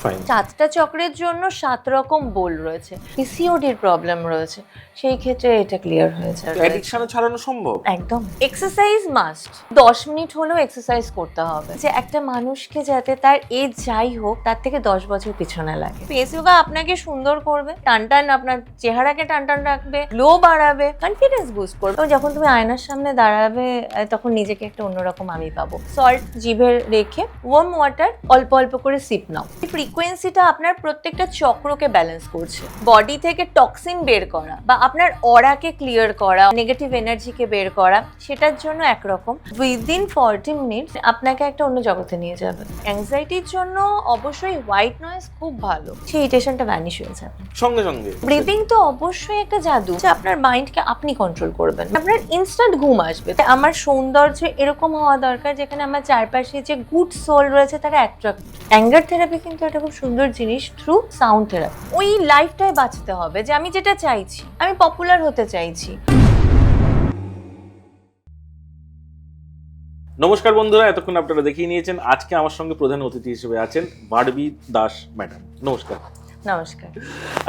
Fine. 7টা চক্রের জন্য 7 রকম বোল রয়েছে। পিসিওডির প্রবলেম রয়েছে, সেই ক্ষেত্রে এটা ক্লিয়ার হয়ে যাবে। অ্যাডিকশনও ছাড়ানো সম্ভব? একদম। এক্সারসাইজ মাস্ট, 10 মিনিট হলেও এক্সারসাইজ করতে হবে। যে একটা মানুষকে যাতে তার এজ যাই হোক তার থেকে 10 বছর পিছনে লাগে। ফেস যোগা আপনাকে সুন্দর করবে, টানটান আপনার চেহারাকে টানটান রাখবে, গ্লো বাড়াবে, কনফিডেন্স বুস্ট করবে। এবং যখন তুমি আয়নার সামনে দাঁড়াবে তখন নিজেকে একটা অন্যরকম আমি পাবো। সল্ট জিভে রেখে ওয়ার্ম ওয়াটার অল্প অল্প করে সিপ নাও। ফ্রিকোয়েন্সিটা আপনার প্রত্যেকটা চক্রকে ব্যালেন্স করছে। বডি থেকে টক্সিন বের করা বা আপনার অরাকে ক্লিয়ার করা, নেগেটিভ এনার্জিকে বের করা, সেটার জন্য একরকম। উইদিন 40 মিনিটস আপনাকে একটা অন্য জগতে নিয়ে যাবে। অ্যাংজাইটির জন্য অবশ্যই হোয়াইট নয়েজ খুব ভালো, সেই ইরিটেশনটা ভ্যানিশ হয়ে যাবে সঙ্গে সঙ্গে। ব্রিদিং তো অবশ্যই একটা জাদু, যে আপনার মাইন্ডকে আপনি কন্ট্রোল করবেন, আপনার ইনস্ট্যান্ট ঘুম আসবে। আমার সৌন্দর্য এরকম হওয়া দরকার যেখানে আমার চারপাশে যে গুড সোল রয়েছে তারা অ্যাট্রাক্ট। অ্যাঙ্গার থেরাপি কিন্তু একটা খুব সুন্দর জিনিস থ্রু সাউন্ড থেরাপি। ওই লাইফটাই বাঁচতে হবে যে আমি যেটা চাইছি, আমি পপুলার হতে চাইছি। নমস্কার বন্ধুরা, এতক্ষণ আপনারা দেখিয়ে নিয়েছেন। আজকে আমার সঙ্গে প্রধান অতিথি হিসেবে আছেন বারবি দাস ম্যাডাম। নমস্কার। নমস্কার।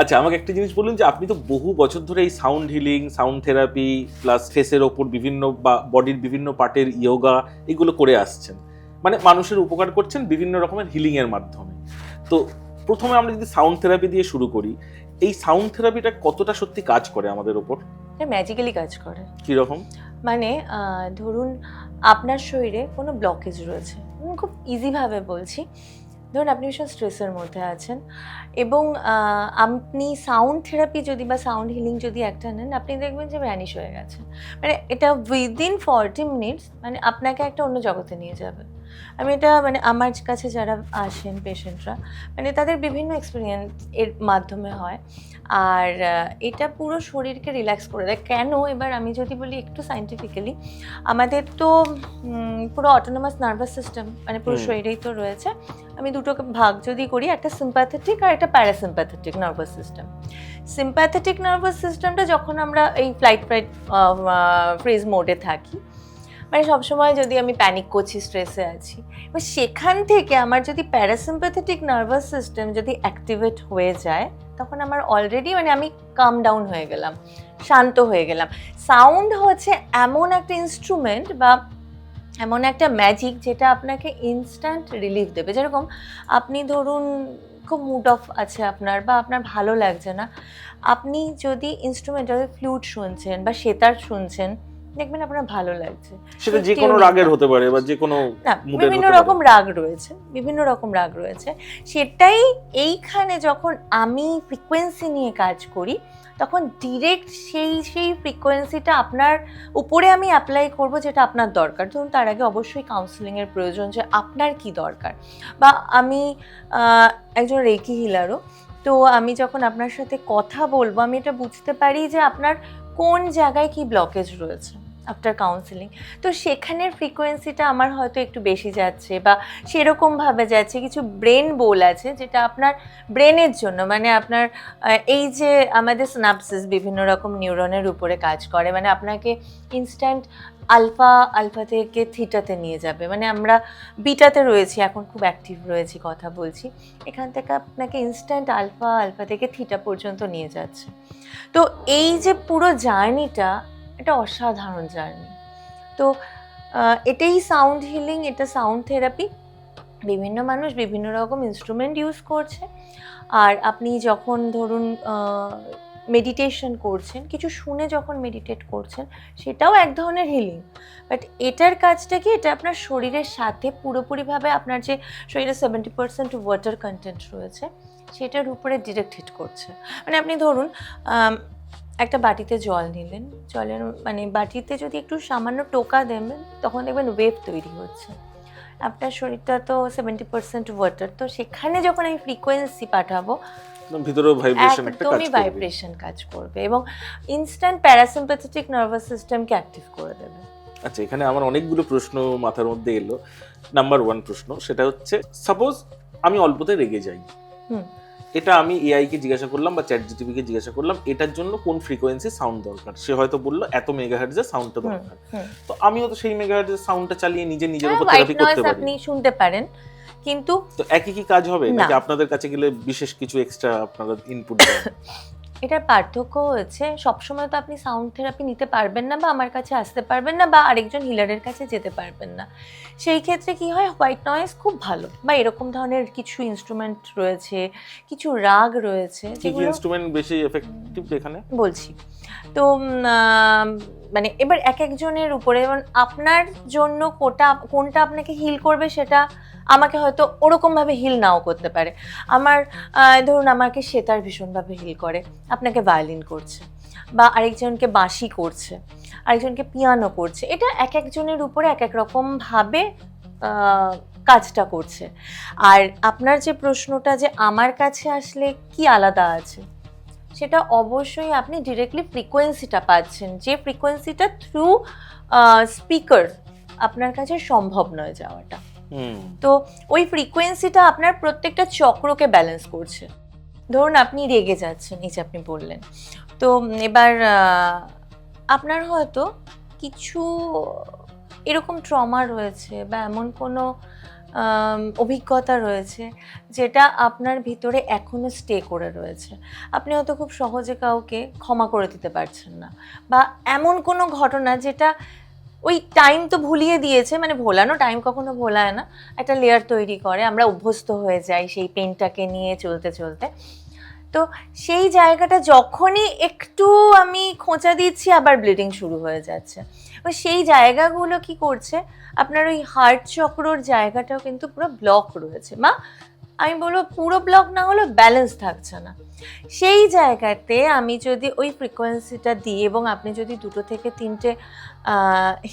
আচ্ছা, আমাকে একটা জিনিস বলুন যে আপনি তো বহু বছর ধরে এই sound healing, sound therapy plus ফেসের ওপর বিভিন্ন বা বডির বিভিন্ন পার্টের ইয়োগা এগুলো করে আসছেন, মানে মানুষের উপকার করছেন বিভিন্ন রকমের হিলিং এর মাধ্যমে। তো প্রথমে আমরা যদি সাউন্ড থেরাপি দিয়ে শুরু করি, এই সাউন্ড থেরাপিটা কতটা সত্যি কাজ করে আমাদের ওপর? ম্যাজিক্যালি কাজ করে। কিরকম? মানে ধরুন আপনার শরীরে কোনো ব্লকেজ রয়েছে, খুব ইজিভাবে বলছি। ধরুন আপনি ভীষণ স্ট্রেসের মধ্যে আছেন এবং আপনি সাউন্ড থেরাপি যদি বা সাউন্ড হিলিং যদি একটা নেন, আপনি দেখবেন যে ভ্যানিশ হয়ে গেছে। মানে এটা উইদিন 40 মিনিটস মানে আপনাকে একটা অন্য জগতে নিয়ে যাবে। আমি এটা মানে আমার কাছে যারা আসেন পেশেন্টরা, মানে তাদের বিভিন্ন এক্সপিরিয়েন্স এর মাধ্যমে হয়। আর এটা পুরো শরীরকে রিল্যাক্স করে দেয়। কেন? এবার আমি যদি বলি একটু সায়েন্টিফিক্যালি, আমাদের তো পুরো অটোনমাস নার্ভাস সিস্টেম মানে পুরো শরীরেই তো রয়েছে। আমি দুটোকে ভাগ যদি করি, একটা সিম্প্যাথেটিক আর একটা parasympathetic nervous system. Sympathetic nervous সিস্টেমটা যখন আমরা এই ফ্লাইট ফ্রিজ মোডে থাকি, মানে সবসময় যদি আমি প্যানিক করছি, স্ট্রেসে আছি, এবার সেখান থেকে আমার যদি প্যারাসিম্প্যাথেটিক নার্ভাস সিস্টেম যদি অ্যাক্টিভেট হয়ে যায়, তখন আমার অলরেডি মানে আমি কাম ডাউন হয়ে গেলাম, শান্ত হয়ে গেলাম। সাউন্ড হচ্ছে এমন একটা ইনস্ট্রুমেন্ট বা এমন একটা ম্যাজিক যেটা আপনাকে ইনস্ট্যান্ট রিলিফ দেবে। যেরকম আপনি ধরুন খুব মুড অফ আছে আপনার বা আপনার ভালো লাগছে না, আপনি যদি ইনস্ট্রুমেন্টাল ফ্লুট শুনছেন বা সেতার শুনছেন, দেখবেন আপনার ভালো লাগছে। সেটা যে কোনো রাগের হতে পারে বা যে কোনো মুডের বিভিন্ন রকম রাগ রয়েছে, বিভিন্ন রকম রাগ রয়েছে। সেটাই এইখানে যখন আমি ফ্রিকোয়েন্সি নিয়ে কাজ করি, তখন ডিরেক্ট সেই ফ্রিকোয়েন্সিটা আপনার উপরে আমি অ্যাপ্লাই করব যেটা আপনার দরকার। ধরুন তার আগে অবশ্যই কাউন্সেলিংয়ের প্রয়োজন, যে আপনার কি দরকার। বা আমি একজন রেকি হিলারও, তো আমি যখন আপনার সাথে কথা বলবো, আমি এটা বুঝতে পারি যে আপনার কোন জায়গায় কি ব্লকেজ রয়েছে আফটার কাউন্সেলিং। তো সেখানের ফ্রিকোয়েন্সিটা আমার হয়তো একটু বেশি যাচ্ছে বা সেরকমভাবে যাচ্ছে। কিছু ব্রেন বোল আছে যেটা আপনার ব্রেনের জন্য, মানে আপনার এই যে আমাদের সিনাপসিস বিভিন্ন রকম নিউরনের উপরে কাজ করে, মানে আপনাকে ইনস্ট্যান্ট আলফা থেকে থিটাতে নিয়ে যাবে। মানে আমরা বিটাতে রয়েছি এখন, খুব অ্যাক্টিভ রয়েছি, কথা বলছি, এখান থেকে আপনাকে ইনস্ট্যান্ট আলফা থেকে থিটা পর্যন্ত নিয়ে যাচ্ছে। তো এই যে পুরো জার্নিটা, এটা অসাধারণ জার্নি। তো এটাই সাউন্ড হিলিং, এটা সাউন্ড থেরাপি। বিভিন্ন মানুষ বিভিন্ন রকম ইনস্ট্রুমেন্ট ইউজ করছে। আর আপনি যখন ধরুন মেডিটেশন করছেন, কিছু শুনে যখন মেডিটেট করছেন, সেটাও এক ধরনের হিলিং। বাট এটার কাজটা কি, এটা আপনার শরীরের সাথে পুরোপুরিভাবে আপনার যে শরীরে 70% ওয়াটার কন্টেন্ট রয়েছে সেটার উপরে ডিরেক্ট হিট করছে। মানে আপনি ধরুন একটা বাটিতে জল নিলেন, জলের মানে বাটিতে যদি একটু সামান্য টোকা দেবেন, তখন দেখবেন ওয়েভ তৈরি হচ্ছে। আপনার শরীরটা তো 70% ওয়াটার, তো সেখানে যখন আমি ফ্রিকোয়েন্সি পাঠাবো, ভিতরেও ভাইব্রেশন একটা কাজ করবে, একদমই ভাইব্রেশন কাজ করবে এবং ইনস্ট্যান্ট প্যারাসিম্প্যাথেটিক নার্ভাস সিস্টেমকে অ্যাক্টিভ করে দেবে। আচ্ছা, এখানে আমার অনেকগুলো প্রশ্ন মাথার মধ্যে এলো। নাম্বার 1 প্রশ্ন, সেটা হচ্ছে সাপোজ আমি অল্পতে রেগে যাই, এটা আমি এআই কে জিজ্ঞাসা করলাম বা চ্যাট জিটিপি কে জিজ্ঞাসা করলাম এটার জন্য কোন ফ্রিকোয়েন্সি সাউন্ড দরকার, সে হয়তো বললো এত মেগাহার্টজের সাউন্ডটা দরকার। তো আমিও তো সেই মেগাহার্টজের সাউন্ডটা চালিয়ে নিজের উপর থেরাপি করতে পারি। আপনি শুনতে পারেন, কিন্তু তো একই কি কাজ হবে না। নাকি আপনাদের কাছে গেলে বিশেষ কিছু এক্সট্রা আপনারা ইনপুট দেন? এটার পার্থক্য হচ্ছে সবসময় তো আপনি সাউন্ড থেরাপি নিতে পারবেন না বা আমার কাছে আসতে পারবেন না বা আরেকজন হিলারের কাছে যেতে পারবেন না। সেই ক্ষেত্রে কি হয়, হোয়াইট নয়েজ খুব ভালো বা এরকম ধরনের কিছু ইনস্ট্রুমেন্ট রয়েছে, কিছু রাগ রয়েছে কি কি যেগুলো ইনস্ট্রুমেন্ট বেশি এফেক্টিভ এখানে? বলছি। তো মানে এবার এক একজনের উপরে, যেমন আপনার জন্য কোনটা আপনাকে হিল করবে সেটা আমাকে হয়তো ওরকমভাবে হিল নাও করতে পারে। আমার ধরুন আমাকে সেতার ভীষণভাবে হিল করে, আপনাকে ভায়োলিন করছে, বা আরেকজনকে বাঁশি করছে, আরেকজনকে পিয়ানো করছে। এটা এক একজনের উপরে এক এক রকমভাবে কাজটা করছে। আর আপনার যে প্রশ্নটা যে আমার কাছে আসলে কি আলাদা আছে, সেটা অবশ্যই আপনি ডিরেক্টলি ফ্রিকোয়েন্সিটা পাচ্ছেন, যে ফ্রিকোয়েন্সিটা থ্রু স্পিকার আপনার কাছে সম্ভব নয় যাওয়াটা। তো ওই ফ্রিকোয়েন্সিটা আপনার প্রত্যেকটা চক্রকে ব্যালেন্স করছে। ধরুন আপনি রেগে যাচ্ছেন, এই যে আপনি বললেন, তো এবার আপনার হয়তো কিছু এরকম ট্রমা রয়েছে বা এমন কোনো অভিজ্ঞতা রয়েছে যেটা আপনার ভিতরে এখনো স্টে করে রয়েছে। আপনি হয়তো খুব সহজে কাউকে ক্ষমা করে দিতে পারছেন না, বা এমন কোনো ঘটনা যেটা ওই টাইম তো ভুলিয়ে দিয়েছে, মানে ভোলানো, টাইম কখনো ভোলায় না, একটা লেয়ার তৈরি করে, আমরা অভ্যস্ত হয়ে যাই সেই পেনটাকে নিয়ে চলতে চলতে। তো সেই জায়গাটা যখনই একটু আমি খোঁচা দিচ্ছি আবার ব্লিডিং শুরু হয়ে যাচ্ছে। এবার সেই জায়গাগুলো কি করছে, আপনার ওই হার্ট চক্রর জায়গাটাও কিন্তু পুরো ব্লক রয়েছে, বা আমি বলবো পুরো ব্লক না হলেও ব্যালেন্স থাকছে না। সেই জায়গাতে আমি যদি ওই ফ্রিকোয়েন্সিটা দিই এবং আপনি যদি 2 থেকে 3টে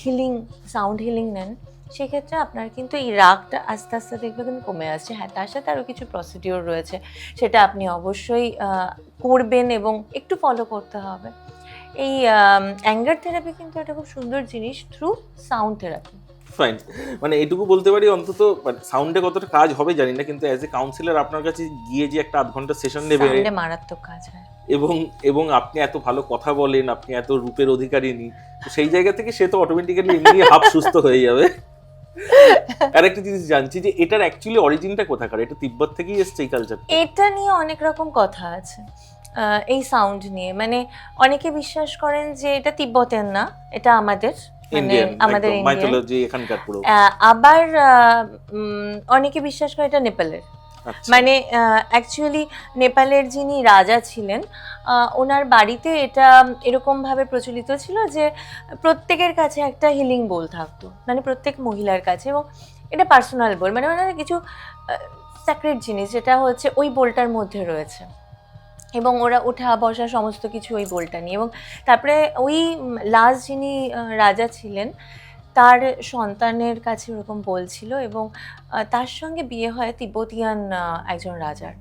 হিলিং, সাউন্ড হিলিং নেন, সেক্ষেত্রে আপনার কিন্তু এই রাগটা আস্তে আস্তে দেখবে কিন্তু কমে আসছে। হ্যাঁ, তার সাথে আরও কিছু প্রসিডিওর রয়েছে, সেটা আপনি অবশ্যই করবেন এবং একটু ফলো করতে হবে। এই অ্যাঙ্গার থেরাপি কিন্তু একটা খুব সুন্দর জিনিস থ্রু সাউন্ড থেরাপি। ফাইন, মানে এটুকু বলতে পারি অন্তত, মানে সাউন্ডে কতটা কাজ হবে জানি না, কিন্তু অ্যাজ এ কাউন্সিলর আপনার কাছে গিয়ে যে একটা 8 ঘন্টা সেশন নেবে, সাউন্ডে মারাত্মক কাজ হয়। এবং আপনি এত ভালো কথা বলেন, আপনি এত রূপের অধিকারিনী, তো সেই জায়গা থেকে সে তো অটোমেটিক্যালি এমনি হাফ সুস্থ হয়ে যাবে। আর একটা জিনিস জানছি যে এটার অ্যাকচুয়ালি অরিজিনটা কোথাকার? এটা তিব্বত থেকেই এসছে এই কালচার? এটা নিয়ে অনেক রকম কথা আছে, এই সাউন্ড নিয়ে। মানে অনেকে বিশ্বাস করেন যে এটা তিব্বতের না, এটা আমাদের, মানে আমাদের ইন্ডিয়ান মাইথোলজি এখানকার পুরো। আবার অনেকে বিশ্বাস করে এটা নেপালের। মানে অ্যাকচুয়ালি নেপালের যিনি রাজা ছিলেন, ওনার বাড়িতে এটা এরকমভাবে প্রচলিত ছিল যে প্রত্যেকের কাছে একটা হিলিং বোল থাকতো, মানে প্রত্যেক মহিলার কাছে, এবং এটা পার্সোনাল বোল, মানে কিছু স্যাক্রেড জিনিস যেটা হচ্ছে ওই বোলটার মধ্যে রয়েছে, এবং ওরা ওঠা বসা সমস্ত কিছু ওই বোলটা নিয়ে। এবং তারপরে ওই লাস্ট যিনি রাজা ছিলেন, তার সন্তানের কাছে ওরকম বলছিল, এবং তার সঙ্গে বিয়ে হয় তিব্বতিয়ান একজন রাজার।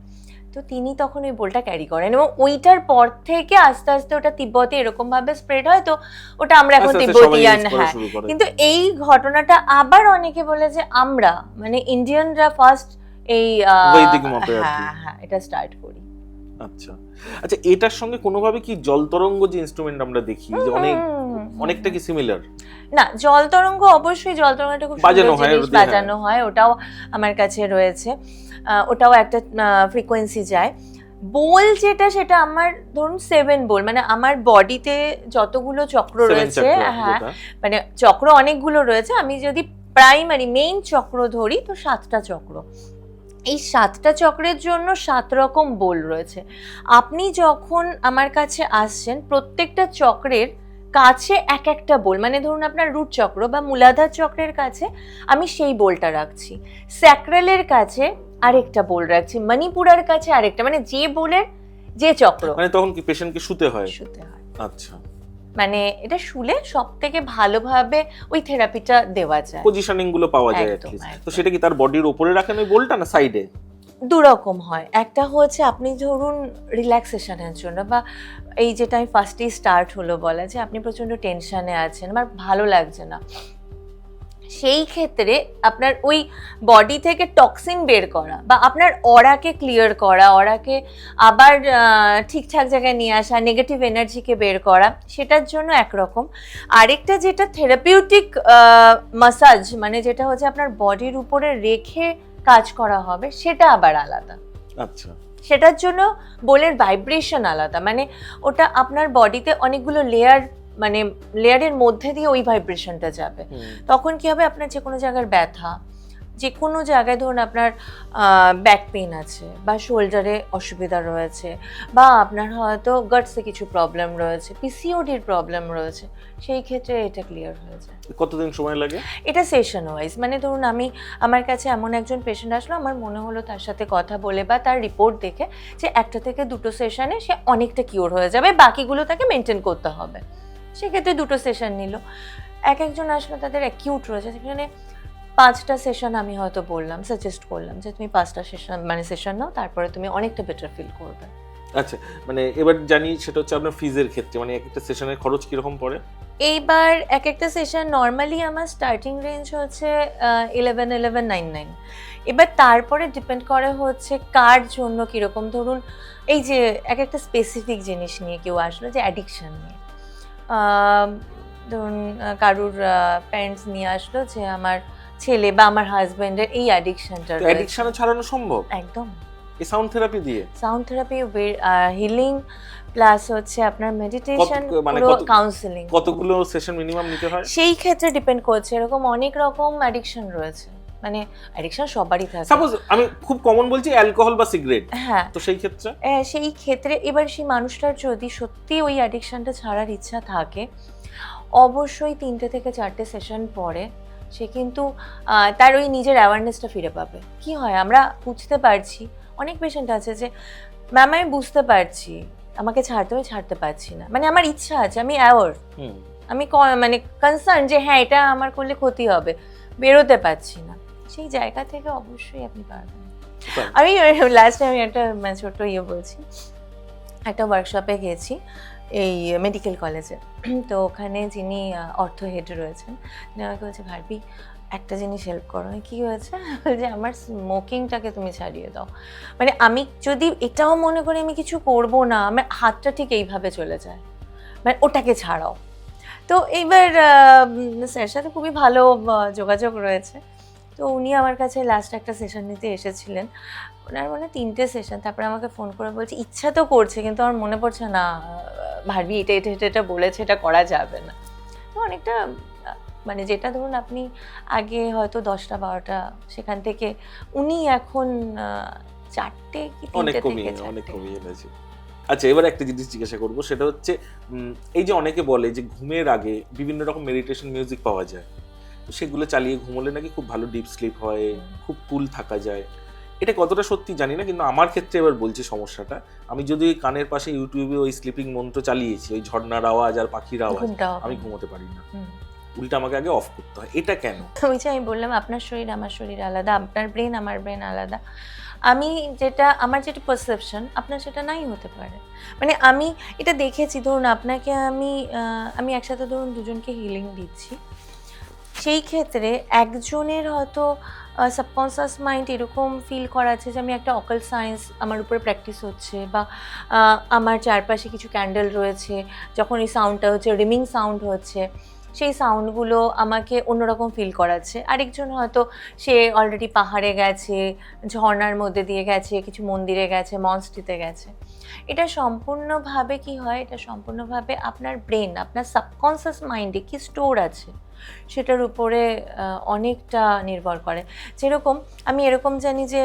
তো তিনি তখন ওই বোলটা ক্যারি করেন, এবং ওইটার পর থেকে আস্তে আস্তে ওটা তিব্বতে এরকমভাবে স্প্রেড হয়, তো ওটা আমরা এখন তিব্বতিয়ান। হ্যাঁ, কিন্তু এই ঘটনাটা আবার অনেকে বলে যে আমরা, মানে ইন্ডিয়ানরা ফার্স্ট এই হ্যাঁ এটা স্টার্ট করি। আচ্ছা আচ্ছা, এটার সঙ্গে কোনোভাবে কি জল তরঙ্গ যে ইনস্ট্রুমেন্ট আমরা দেখি যে অনেকটা কি সিমিলার? না, জল তরঙ্গ অবশ্যই, জল তরঙ্গটা খুব বাজানো হয়, ওটাও আমার কাছে রয়েছে, ওটাও একটা ফ্রিকোয়েন্সি যায়। বোল যেটা, সেটা আমার ধরুন 7 বোল, মানে আমার বডিতে যতগুলো চক্র রয়েছে, হ্যাঁ মানে চক্র অনেকগুলো রয়েছে, আমি যদি প্রাইমারি মেইন চক্র ধরি তো 7টা চক্র। এই 7টা চক্রের জন্য 7 রকম বোল রয়েছে। আপনি যখন আমার কাছে আসছেন, প্রত্যেকটা চক্রের কাছে এক একটা বোল, মানে ধরুন আপনার রুট চক্র বা মূলাধার চক্রের কাছে আমি সেই বোলটা রাখছি, স্যাক্রালের কাছে আরেকটা বোল রাখছি, মণিপুরের কাছে আরেকটা, মানে যে বোলের যে চক্র। মানে তখন কি পেশেন্টকে শুতে হয়? শুতে হয়। আচ্ছা, মানে এটা শুলে সব থেকে ভালোভাবে ওই থেরাপিটা দেওয়া যায়, পজিশনিং গুলো পাওয়া যায়। তো সেটা কি তার বডির উপরে রাখেন ওই বোলটা, না সাইডে? দুরকম হয়। একটা হচ্ছে আপনি ধরুন রিল্যাক্সেশনের জন্য, বা এই যেটা আমি ফার্স্টেই স্টার্ট হলো বলা, যে আপনি প্রচণ্ড টেনশনে আছেন, আমার ভালো লাগছে না, সেই ক্ষেত্রে আপনার ওই বডি থেকে টক্সিন বের করা, বা আপনার অরাকে ক্লিয়ার করা, অরাকে আবার ঠিকঠাক জায়গায় নিয়ে আসা, নেগেটিভ এনার্জিকে বের করা, সেটার জন্য একরকম। আরেকটা যেটা থেরাপিউটিক মাসাজ, মানে যেটা হচ্ছে আপনার বডির উপরে রেখে কাজ করা হবে সেটা আবার আলাদা। আচ্ছা, সেটার জন্য বোলের ভাইব্রেশন আলাদা, মানে ওটা আপনার বডিতে অনেকগুলো লেয়ার, মানে লেয়ারের মধ্যে দিয়ে ওই ভাইব্রেশনটা যাবে। তখন কি হবে, আপনার যে কোনো জায়গার ব্যথা, যে কোনো জায়গায় ধরুন আপনার ব্যাক পেইন আছে বা শোল্ডারে অসুবিধা রয়েছে বা আপনার হয়তো গাটসে কিছু প্রবলেম রয়েছে, পিসিওডির প্রবলেম রয়েছে, সেই ক্ষেত্রে এটা ক্লিয়ার হয়ে যায়। কতদিন সময় লাগে? এটা সেশন ওয়াইজ, মানে ধরুন আমার কাছে এমন একজন পেশেন্ট আসলো, আমার মনে হলো তার সাথে কথা বলে বা তার রিপোর্ট দেখে যে 1 থেকে 2 সেশনে সে অনেকটা কিওর হয়ে যাবে, বাকিগুলো তাকে মেনটেন করতে হবে, সেক্ষেত্রে 2 সেশন নিল। একজন আসলো তাদের অ্যাকিউট রয়েছে, সেখানে 5টা সেশন আমি হয়তো বললাম, সাজেস্ট করলাম যে তুমি 5টা সেশন মানে সেশন নাও, তারপরে তুমি অনেকটা বেটার ফিল করবে। আচ্ছা, মানে এবার জানি সেটা হচ্ছে আপনার ফিজের ক্ষেত্রে, মানে একটা সেশনের খরচ কিরকম পড়ে? এইবার একটা সেশন নর্মালি আমার স্টার্টিং রেঞ্জ হচ্ছে 11,99। এবার তারপরে ডিপেন্ড করে হচ্ছে কার জন্য কীরকম, ধরুন এই যে একটা স্পেসিফিক জিনিস নিয়ে কেউ আসলো যে অ্যাডিকশান নিয়ে, ধরুন কারুর প্যারেন্টস নিয়ে আসলো যে আমার ছেলে বা আমার হাজবেন্ডের এই অ্যাডিকশনটা, অ্যাডিকশনও ছাড়ানো সম্ভব একদম এই সাউন্ড থেরাপি দিয়ে? সাউন্ড থেরাপি, হিলিং প্লাস হচ্ছে আপনার মেডিটেশন, মানে কাউন্সেলিং। কতগুলো সেশন মিনিমাম নিতে হয়? সেই ক্ষেত্রে ডিপেন্ড করছে, এরকম অনেক রকম অ্যাডিকশন রয়েছে, মানে অ্যাডিকশন সবারই থাকে। সাপোজ আমি খুব কমন বলছি অ্যালকোহল বা সিগারেট, হ্যাঁ, তো সেই ক্ষেত্রে এবার সেই মানুষটার যদি সত্যি ওই অ্যাডিকশনটা ছাড়ার ইচ্ছা থাকে, অবশ্যই 3টে থেকে 4টে সেশন পরে সে কিন্তু তার ওই নিজের অ্যাওয়ারনেসটা ফিরে পাবে। কি হয়, আমরা বুঝতে পারছি, অনেক পেশেন্ট আছে যে ম্যাম আমি বুঝতে পারছি আমাকে ছাড়তে পারছি না, মানে আমার ইচ্ছা আছে, আমি অ্যাওয়ার, আমি মানে কনসার্ন যে হ্যাঁ এটা আমার করলে ক্ষতি হবে, বেরোতে পারছি না, সেই জায়গা থেকে অবশ্যই আপনি পারবেন। আমি লাস্টে আমি একটা ছোট্ট বলছি, একটা ওয়ার্কশপে গেছি এই মেডিকেল কলেজে, তো ওখানে যিনি অর্থ হেড রয়েছেন তিনি আমাকে বলছে, ভারবি একটা জিনিস হেল্প করো। কি হয়েছে? বলছে আমার স্মোকিংটাকে তুমি ছাড়িয়ে দাও। মানে আমি যদি এটাও মনে করি আমি কিছু করব না, আমার হাতটা ঠিক এইভাবে চলে যায়, মানে ওটাকে ছাড়াও। তো এইবার স্যার সাথে খুবই ভালো যোগাযোগ রয়েছে, তো উনি আমার কাছে লাস্ট একটা সেশন নিতে এসেছিলেন, ওনার মানে 3টে সেশন, তারপরে আমাকে ফোন করে বলছে ইচ্ছা তো করছে কিন্তু আমার মনে পড়ছে না, ভারবি এটা বলেছে, এটা করা যাবে না। তো অনেকটা মানে যেটা ধরুন আপনি আগে হয়তো 10টা 12টা, সেখান থেকে উনি এখন 4টে কি 3টে থেকে 4টে। অনেক কমিয়ে এনেছে। আচ্ছা, এবার একটা জিনিস জিজ্ঞাসা করবো, সেটা হচ্ছে এই যে অনেকে বলে যে ঘুমের আগে বিভিন্ন রকম মেডিটেশন মিউজিক পাওয়া যায়, সেগুলো চালিয়ে ঘুমোলে নাকি খুব ভালো ডিপ স্লিপ হয়, খুব কুল থাকা যায়। এটা কতটা সত্যি জানি না, কিন্তু আমার ক্ষেত্রে এবার বলছি সমস্যাটা, আমি যদি কানের পাশে ইউটিউবে ওই স্লিপিং মন্ত্র চালিয়েছি, ওই ঝর্ণার আওয়াজ আর পাখির আওয়াজ, আমি ঘুমোতে পারি না, উল্টা আমাকে আগে অফ করতে হয়। এটা কেন? ওই যে আমি বললাম আপনার শরীর আমার শরীর আলাদা, আপনার ব্রেন আমার ব্রেন আলাদা, আমার যেটা পারসেপশন আপনার সেটা নাই হতে পারে। মানে আমি এটা দেখেছি, ধরুন আপনাকে আমি একসাথে ধরুন দুজনকে হিলিং দিচ্ছি, সেই ক্ষেত্রে একজনের হয়তো সাবকনসিয়াস মাইন্ড এরকম ফিল করাচ্ছে যে আমি একটা অকাল্ট সায়েন্স আমার উপরে প্র্যাকটিস হচ্ছে, বা আমার চারপাশে কিছু ক্যান্ডেল রয়েছে, যখন এই সাউন্ডটা হচ্ছে রিমিং সাউন্ড হচ্ছে, সেই সাউন্ডগুলো আমাকে অন্যরকম ফিল করাচ্ছে। আরেকজন হয়তো সে অলরেডি পাহাড়ে গেছে, ঝর্ণার মধ্যে দিয়ে গেছে, কিছু মন্দিরে গেছে, মনস্ট্রিতে গেছে। এটা সম্পূর্ণভাবে কি হয়, এটা সম্পূর্ণভাবে আপনার ব্রেন, আপনার সাবকনসিয়াস মাইন্ডে কি স্টোর আছে সেটার উপরে অনেকটা নির্ভর করে। যেরকম আমি এরকম জানি যে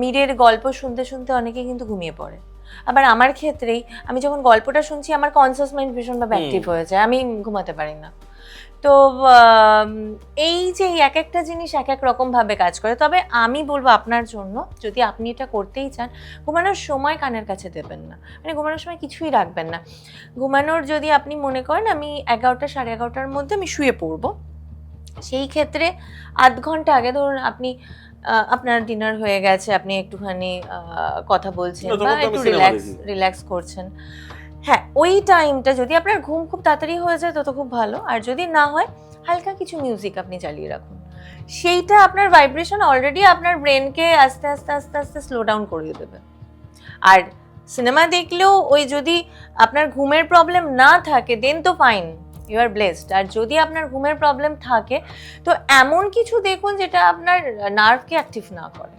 মীরের গল্প শুনতে শুনতে অনেকে কিন্তু ঘুমিয়ে পড়ে, আবার আমার ক্ষেত্রেই আমি যখন গল্পটা শুনছি আমার কনসিয়াস মাইন্ড ভীষণভাবে অ্যাক্টিভ হয়ে যায়, আমি ঘুমাতে পারি না। তো এই যে এক একটা জিনিস এক এক রকমভাবে কাজ করে। তবে আমি বলবো আপনার জন্য, যদি আপনি এটা করতেই চান, ঘুমানোর সময় কানের কাছে দেবেন না, মানে ঘুমানোর সময় কিছুই রাখবেন না। ঘুমানোর যদি আপনি মনে করেন আমি 11টা 11:30টার মধ্যে আমি শুয়ে পড়বো, সেই ক্ষেত্রে আধ ঘন্টা আগে, ধরুন আপনি আপনার ডিনার হয়ে গেছে, আপনি একটুখানি কথা বলছেন বা একটু রিল্যাক্স করছেন, হ্যাঁ ওই টাইমটা যদি আপনার ঘুম খুব তাড়াতাড়ি হয়ে যায় তত খুব ভালো, আর যদি না হয় হালকা কিছু মিউজিক আপনি চালিয়ে রাখুন, সেইটা আপনার ভাইব্রেশন অলরেডি আপনার ব্রেনকে আস্তে আস্তে আস্তে আস্তে স্লো ডাউন করিয়ে দেবে। আর সিনেমা দেখলেও ওই যদি আপনার ঘুমের প্রবলেম না থাকে দেন তো ফাইন, ইউ আর ব্লেসড। আর যদি আপনার ঘুমের প্রবলেম থাকে তো এমন কিছু দেখুন যেটা আপনার নার্ভকে অ্যাক্টিভ না করে।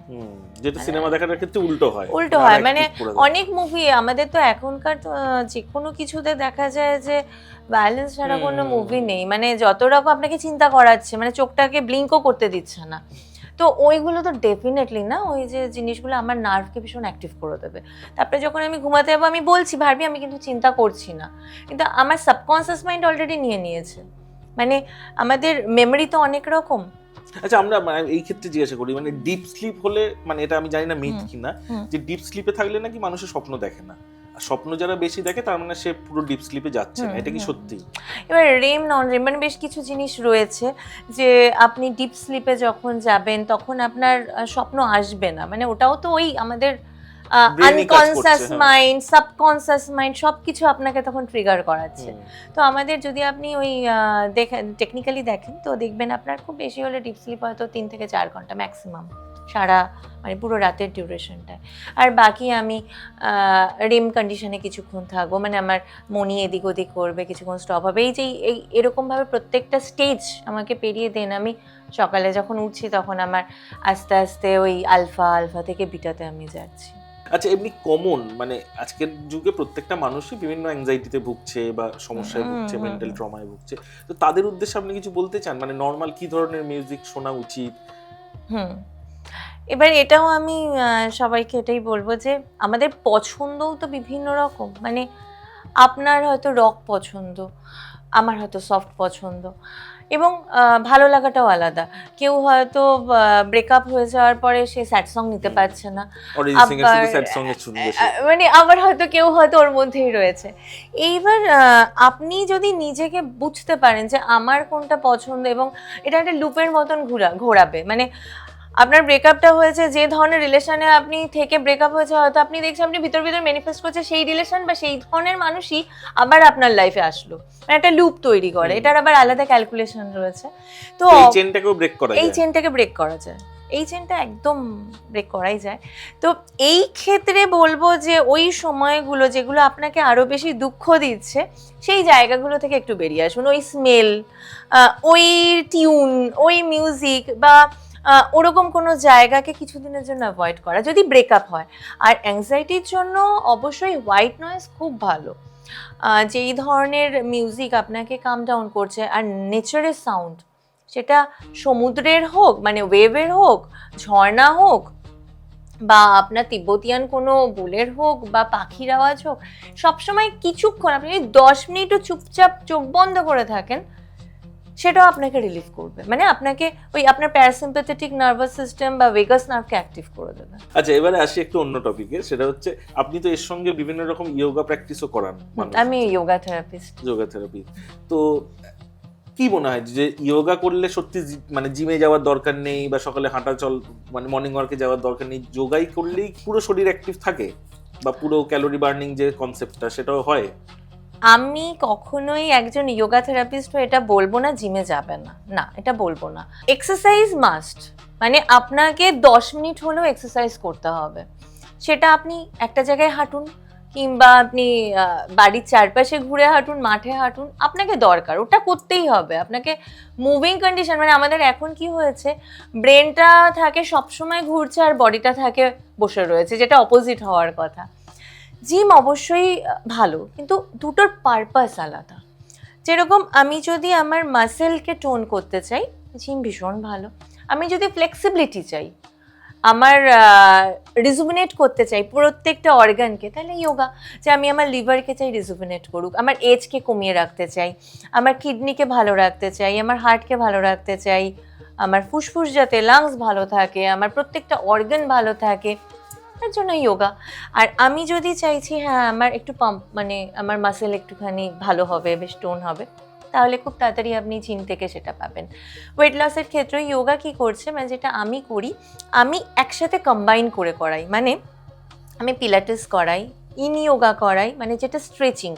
যেটা সিনেমা দেখার ক্ষেত্রে উল্টো হয়, মানে অনেক মুভি আমাদের তো এখনকার যে কোনো কিছুতে দেখা যায় যে ভায়োলেন্স ছাড়া কোনো মুভি নেই, মানে যত রকম আপনাকে চিন্তা করাচ্ছে, মানে চোখটাকে ব্লিঙ্কও করতে দিচ্ছে না। তো ওইগুলো তো ডেফিনেটলি না, ওই যে জিনিসগুলো আমার নার্ভকে ভীষণ অ্যাক্টিভ করে দেবে। তারপরে যখন আমি ঘুমাতে যাবো আমি বলছি ভাবি আমি কিন্তু চিন্তা করছি না, কিন্তু আমার সাবকনসিয়াস মাইন্ড অলরেডি নিয়ে নিয়েছে। মানে আমাদের মেমরি তো অনেক রকম। আচ্ছা, আমরা এই ক্ষেত্রে জিজ্ঞাসা করি, মানে ডিপ স্লিপ হলে, মানে এটা আমি জানি না মিথ কিনা, যে ডিপ স্লিপে থাকলে নাকি মানুষের স্বপ্ন দেখে না, আর স্বপ্ন যারা বেশি দেখে তার মানে সে পুরো ডিপ স্লিপে যাচ্ছে না, এটা কি সত্যি? এবার রেম নন রেম মানে বেশ কিছু জিনিস রয়েছে যে আপনি ডিপ স্লিপে যখন যাবেন তখন আপনার স্বপ্ন আসবে না, মানে ওটাও তো ওই আমাদের আনকনসিয়াস মাইন্ড, সাবকনসিয়াস মাইন্ড সবকিছু আপনাকে তখন ট্রিগার করাচ্ছে। তো আমাদের যদি আপনি ওই দেখেন টেকনিক্যালি দেখেন তো দেখবেন আপনার খুব বেশি হলে ডিপ স্লিপ হয়তো 3 থেকে 4 ঘন্টা ম্যাক্সিমাম, সারা মানে পুরো রাতের ডিউরেশনটায়। আর বাকি আমি রেম কন্ডিশনে কিছুক্ষণ থাকবো, মানে আমার মনি এদিক ওদিক করবে, কিছুক্ষণ স্টপ হবে, এই যে এরকমভাবে প্রত্যেকটা স্টেজ আমাকে পেরিয়ে দেন। আমি সকালে যখন উঠছি তখন আমার আস্তে আস্তে ওই আলফা থেকে বিটাতে আমি যাচ্ছি। আচ্ছা, এমনি কমন মানে আজকের যুগে প্রত্যেকটা মানুষই বিভিন্ন অ্যাংজাইটিতে ভুগছে বা সমস্যায় ভুগছে, মেন্টাল ট্রমায় ভুগছে, তো তাদের উদ্দেশ্যে আপনি কিছু বলতে চান? মানে নর্মাল কি ধরনের মিউজিক শোনা উচিত? এবার এটাও আমি সবাইকে এটাই বলবো যে আমাদের পছন্দও তো বিভিন্ন রকম, মানে আপনার হয়তো রক পছন্দ, আমার হয়তো সফট পছন্দ, এবং ভালো লাগাটাও আলাদা। কেউ হয়তো ব্রেকআপ হয়ে যাওয়ার পরে সে স্যাড সং নিতে পারছে না, মানে আবার হয়তো কেউ হয়তো ওর মধ্যেই রয়েছে। এইবার আপনি যদি নিজেকে বুঝতে পারেন যে আমার কোনটা পছন্দ, এবং এটা একটা লুপের মতন ঘোরাবে, মানে আপনার ব্রেকআপটা হয়েছে, যে ধরনের রিলেশনে আপনি থেকে ব্রেকআপ হয়েছে হয়তো আপনি দেখছেন আপনি ভিতর ম্যানিফেস্ট করছে সেই রিলেশন বা সেই ধরনের মানুষই আবার আপনার লাইফে আসলো, মানে একটা লুপ তৈরি করে। এটার আবার আলাদা ক্যালকুলেশন রয়েছে। তো এই চেনটাকে ব্রেক করা যায়, এই চেনটা একদম ব্রেক করাই যায়। তো এই ক্ষেত্রে বলবো যে ওই সময়গুলো যেগুলো আপনাকে আরো বেশি দুঃখ দিচ্ছে সেই জায়গাগুলো থেকে একটু বেরিয়ে আসুন। ওই স্মেল, ওই টিউন, ওই মিউজিক বা ওরকম কোনো জায়গাকে কিছুদিনের জন্য অ্যাভয়েড করা যদি ব্রেকআপ হয়। আর অ্যাংজাইটির জন্য অবশ্যই হোয়াইট নয়েজ খুব ভালো, যেই ধরনের মিউজিক আপনাকে কাম ডাউন করছে, আর নেচারের সাউন্ড, সেটা সমুদ্রের হোক মানে ওয়েভের হোক, ঝর্ণা হোক, বা আপনার তিব্বতিয়ান কোনো বুলের হোক বা পাখির আওয়াজ হোক, সবসময় কিছুক্ষণ আপনি 10 মিনিটও চুপচাপ চোখ বন্ধ করে থাকেন, সেটাও আপনাকে রিলিফ করবে, মানে আপনাকে ওই আপনার প্যারাসিম্প্যাথেটিক নার্ভাস সিস্টেম বা ভেগাস নার্ভকে অ্যাক্টিভ করে দেবে। আচ্ছা, এবারে আসি একটু অন্য টপিকে, সেটা হচ্ছে আপনি তো এর সঙ্গে বিভিন্ন রকম ইয়োগা প্র্যাকটিসও করান। আমি যোগা থেরাপিস্ট। তো কি মনে হয় যে ইয়োগা করলে সত্যি মানে জিমে যাওয়ার দরকার নেই বা সকালে হাঁটা চল মানে মর্নিং ওয়ার্কে যাওয়ার দরকার নেই, যোগাই করলেই পুরো শরীর অ্যাক্টিভ থাকে বা পুরো ক্যালোরি বার্নিং যে কনসেপ্টটা সেটাও হয়? আমি কখনোই একজন যোগা থেরাপিস্ট হয়ে এটা বলবো না জিমে যাবে না, না এটা বলবো না। এক্সারসাইজ মাস্ট, মানে আপনাকে 10 মিনিট হলেও এক্সারসাইজ করতে হবে। সেটা আপনি একটা জায়গায় হাঁটুন, কিংবা আপনি বাড়ির চারপাশে ঘুরে হাঁটুন, মাঠে হাঁটুন, আপনাকে দরকার, ওটা করতেই হবে আপনাকে। মুভিং কন্ডিশন, মানে আমাদের এখন কি হয়েছে, ব্রেনটা থাকে সবসময় ঘুরছে আর বডিটা থাকে বসে রয়েছে, যেটা অপোজিট হওয়ার কথা। জিম অবশ্যই ভালো, কিন্তু দুটোর পারপাস আলাদা। যেরকম আমি যদি আমার মাসেলকে টোন করতে চাই, জিম ভীষণ ভালো। আমি যদি ফ্লেক্সিবিলিটি চাই, আমার রিজুভিনেট করতে চাই প্রত্যেকটা অর্গানকে, তাহলে যোগা। যে আমি আমার লিভারকে চাই রিজুভিনেট করুক, আমার এজকে কমিয়ে রাখতে চাই, আমার কিডনিকে ভালো রাখতে চাই, আমার হার্টকে ভালো রাখতে চাই, আমার ফুসফুস যাতে লাংস ভালো থাকে, আমার প্রত্যেকটা অর্গান ভালো থাকে, তার জন্য যোগা। আর আমি যদি চাইছি হ্যাঁ আমার একটু পাম্প, মানে আমার মাসেল একটুখানি ভালো হবে, বেশ টোন হবে, তাহলে খুব তাড়াতাড়ি আপনি জিম থেকে সেটা পাবেন। ওয়েট লসের ক্ষেত্রে যোগা কি করছে, মানে যেটা আমি করি, আমি একসাথে কম্বাইন করে করাই, মানে আমি পিলাটেস করাই, ইন যোগা করাই, মানে যেটা স্ট্রেচিং।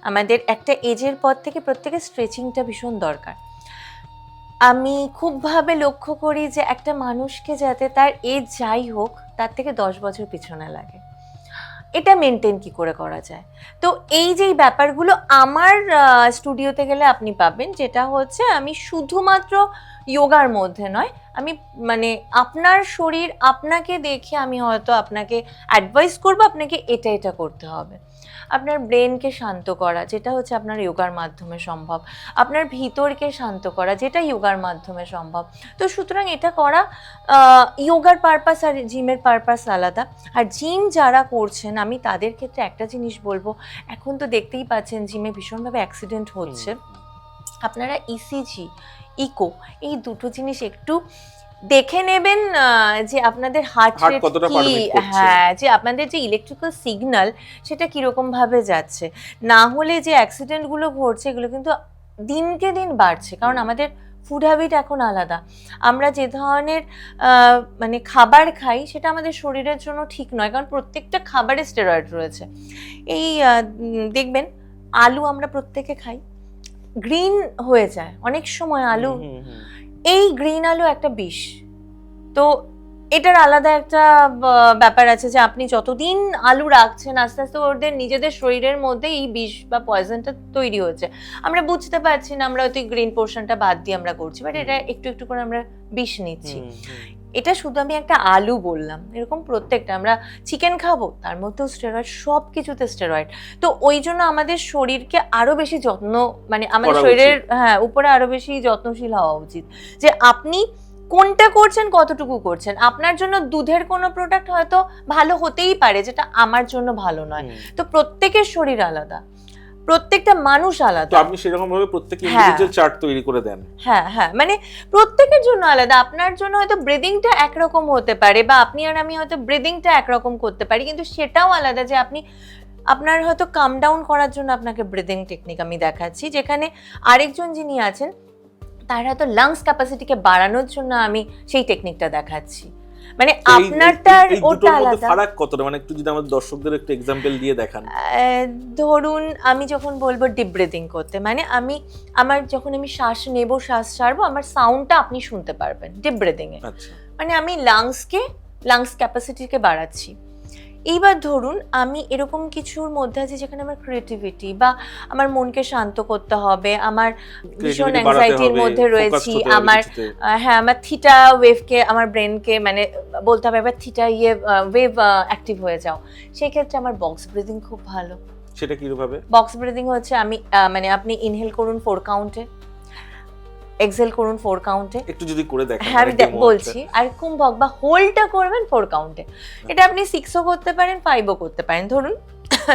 আমাদের একটা এজের পর থেকে প্রত্যেকের স্ট্রেচিংটা ভীষণ দরকার। আমি খুবভাবে লক্ষ্য করি যে একটা মানুষকে যাতে তার এজ যাই হোক তার থেকে 10 বছর পিছনে লাগে। এটা মেনটেন কি করে করা যায়। তো এই যে ব্যাপারগুলো আমার স্টুডিওতে গেলে আপনি পাবেন, যেটা হচ্ছে আমি শুধুমাত্র যোগার মধ্যে নয়, আমি মানে আপনার শরীর আপনাকে দেখে আমি হয়তো আপনাকে অ্যাডভাইস করবো আপনাকে এটা এটা করতে হবে। আপনার ব্রেনকে শান্ত করা, যেটা হচ্ছে আপনার যোগার মাধ্যমে সম্ভব, আপনার ভিতরকে শান্ত করা, যেটা যোগার মাধ্যমে সম্ভব। তো সুতরাং এটা করা, যোগার পারপাস আর জিমের পারপাস আলাদা। আর জিম যারা করছেন আমি তাদের ক্ষেত্রে একটা জিনিস বলবো, এখন তো দেখতেই পাচ্ছেন জিমে ভীষণভাবে অ্যাক্সিডেন্ট হচ্ছে। আপনারা ইসিজি, ইকো, এই দুটো জিনিস একটু দেখে নেবেন, যে আপনাদের হার্ট রেট কি, হ্যাঁ, যে আপনাদের যে ইলেকট্রিক্যাল সিগন্যাল সেটা কিরকম ভাবে যাচ্ছে। না হলে যে অ্যাক্সিডেন্টগুলো ঘটছে এগুলো কিন্তু দিনকে দিন বাড়ছে, কারণ আমাদের ফুড হ্যাবিট এখন আলাদা। আমরা যে ধরনের মানে খাবার খাই সেটা আমাদের শরীরের জন্য ঠিক নয়, কারণ প্রত্যেকটা খাবারে স্টেরয়েড রয়েছে। এই দেখবেন আলু আমরা প্রত্যেকে খাই, গ্রিন হয়ে যায় অনেক সময় আলু, এই গ্রিন আলু একটা বিষ। তো এটার আলাদা একটা ব্যাপার আছে যে আপনি যতদিন আলু রাখছেন আস্তে আস্তে ওদের নিজেদের শরীরের মধ্যে এই বিষ বা পয়জনটা তৈরি হচ্ছে। আমরা বুঝতে পারছি না, আমরা হয়তো গ্রিন পোর্শনটা বাদ দিয়ে আমরা করছি, বাট এটা একটু একটু করে আমরা বিষ নিচ্ছি। এটা শুধু আমি একটা আলু বললাম, এরকম প্রত্যেকটা, আমরা চিকেন খাবো তার মধ্যেও স্টেরয়েড, সব কিছুতে স্টেরয়েড। তো ওই জন্য আমাদের শরীরকে আরো বেশি যত্ন, মানে আমাদের শরীরের উপরে আরো বেশি যত্নশীল হওয়া উচিত, যে আপনি কোনটা করছেন, কতটুকু করছেন। আপনার জন্য দুধের কোনো প্রোডাক্ট হয়তো ভালো হতেই পারে, যেটা আমার জন্য ভালো নয়। তো প্রত্যেকের শরীর আলাদা, প্রত্যেকটা মানুষ আলাদা। তো আপনি সেরকম ভাবে প্রত্যেকটা ইন্ডিভিজুয়াল চার্ট তৈরি করে দেন। হ্যাঁ হ্যাঁ, মানে প্রত্যেকের জন্য আলাদা। আপনার জন্য হয়তো ব্রিদিংটা একরকম হতে পারে, বা আপনি আর আমি হয়তো ব্রিদিংটা একরকম করতে পারি, কিন্তু সেটাও আলাদা। যে আপনি আপনার হয়তো কাম ডাউন করার জন্য আপনাকে ব্রিদিং টেকনিক আমি দেখাচ্ছি, যেখানে আরেকজন যিনি আছেন তার হয়তো লাংস ক্যাপাসিটিকে বাড়ানোর জন্য আমি সেই টেকনিকটা দেখাচ্ছি। মানে আপনারটার ওটা আলাদা। ফারাক কতটা, মানে একটু যদি আমাদের দর্শকদের একটু एग्जांपल দিয়ে দেখান। ধরুন আমি যখন বলবো ডিপ ব্রিদিং করতে, মানে আমার যখন আমি শ্বাস নেব শ্বাস ছাড়বো, আমার সাউন্ডটা আপনি শুনতে পারবেন ডিপ ব্রিদিং এ। আচ্ছা, মানে আমি লাংস ক্যাপাসিটিকে বাড়াচ্ছি। এইবার ধরুন আমি এরকম কিছুর মধ্যে আছি যেখানে আমার ক্রিয়েটিভিটি বা আমার মনকে শান্ত করতে হবে, আমার ভীষণ অ্যাংজাইটির মধ্যে রয়েছি, আমার আমার থিটা ওয়েভকে, আমার ব্রেনকে মানে বলতে হবে এবার থিটা ওয়েভ অ্যাক্টিভ হয়ে যাও। সেই ক্ষেত্রে আমার বক্স ব্রিদিং খুব ভালো। সেটা কিভাবে? বক্স ব্রিদিং হচ্ছে আমি মানে আপনি ইনহেল করুন 4 কাউন্টে, এক্সেল করুন 4 কাউন্টে। একটু যদি করে দেখেন। হ্যাঁ আমি বলছি। আর কুম্ভক বা হোল্ডটা করবেন 4 কাউন্টে। এটা আপনি 6ও করতে পারেন, 5ও করতে পারেন। ধরুন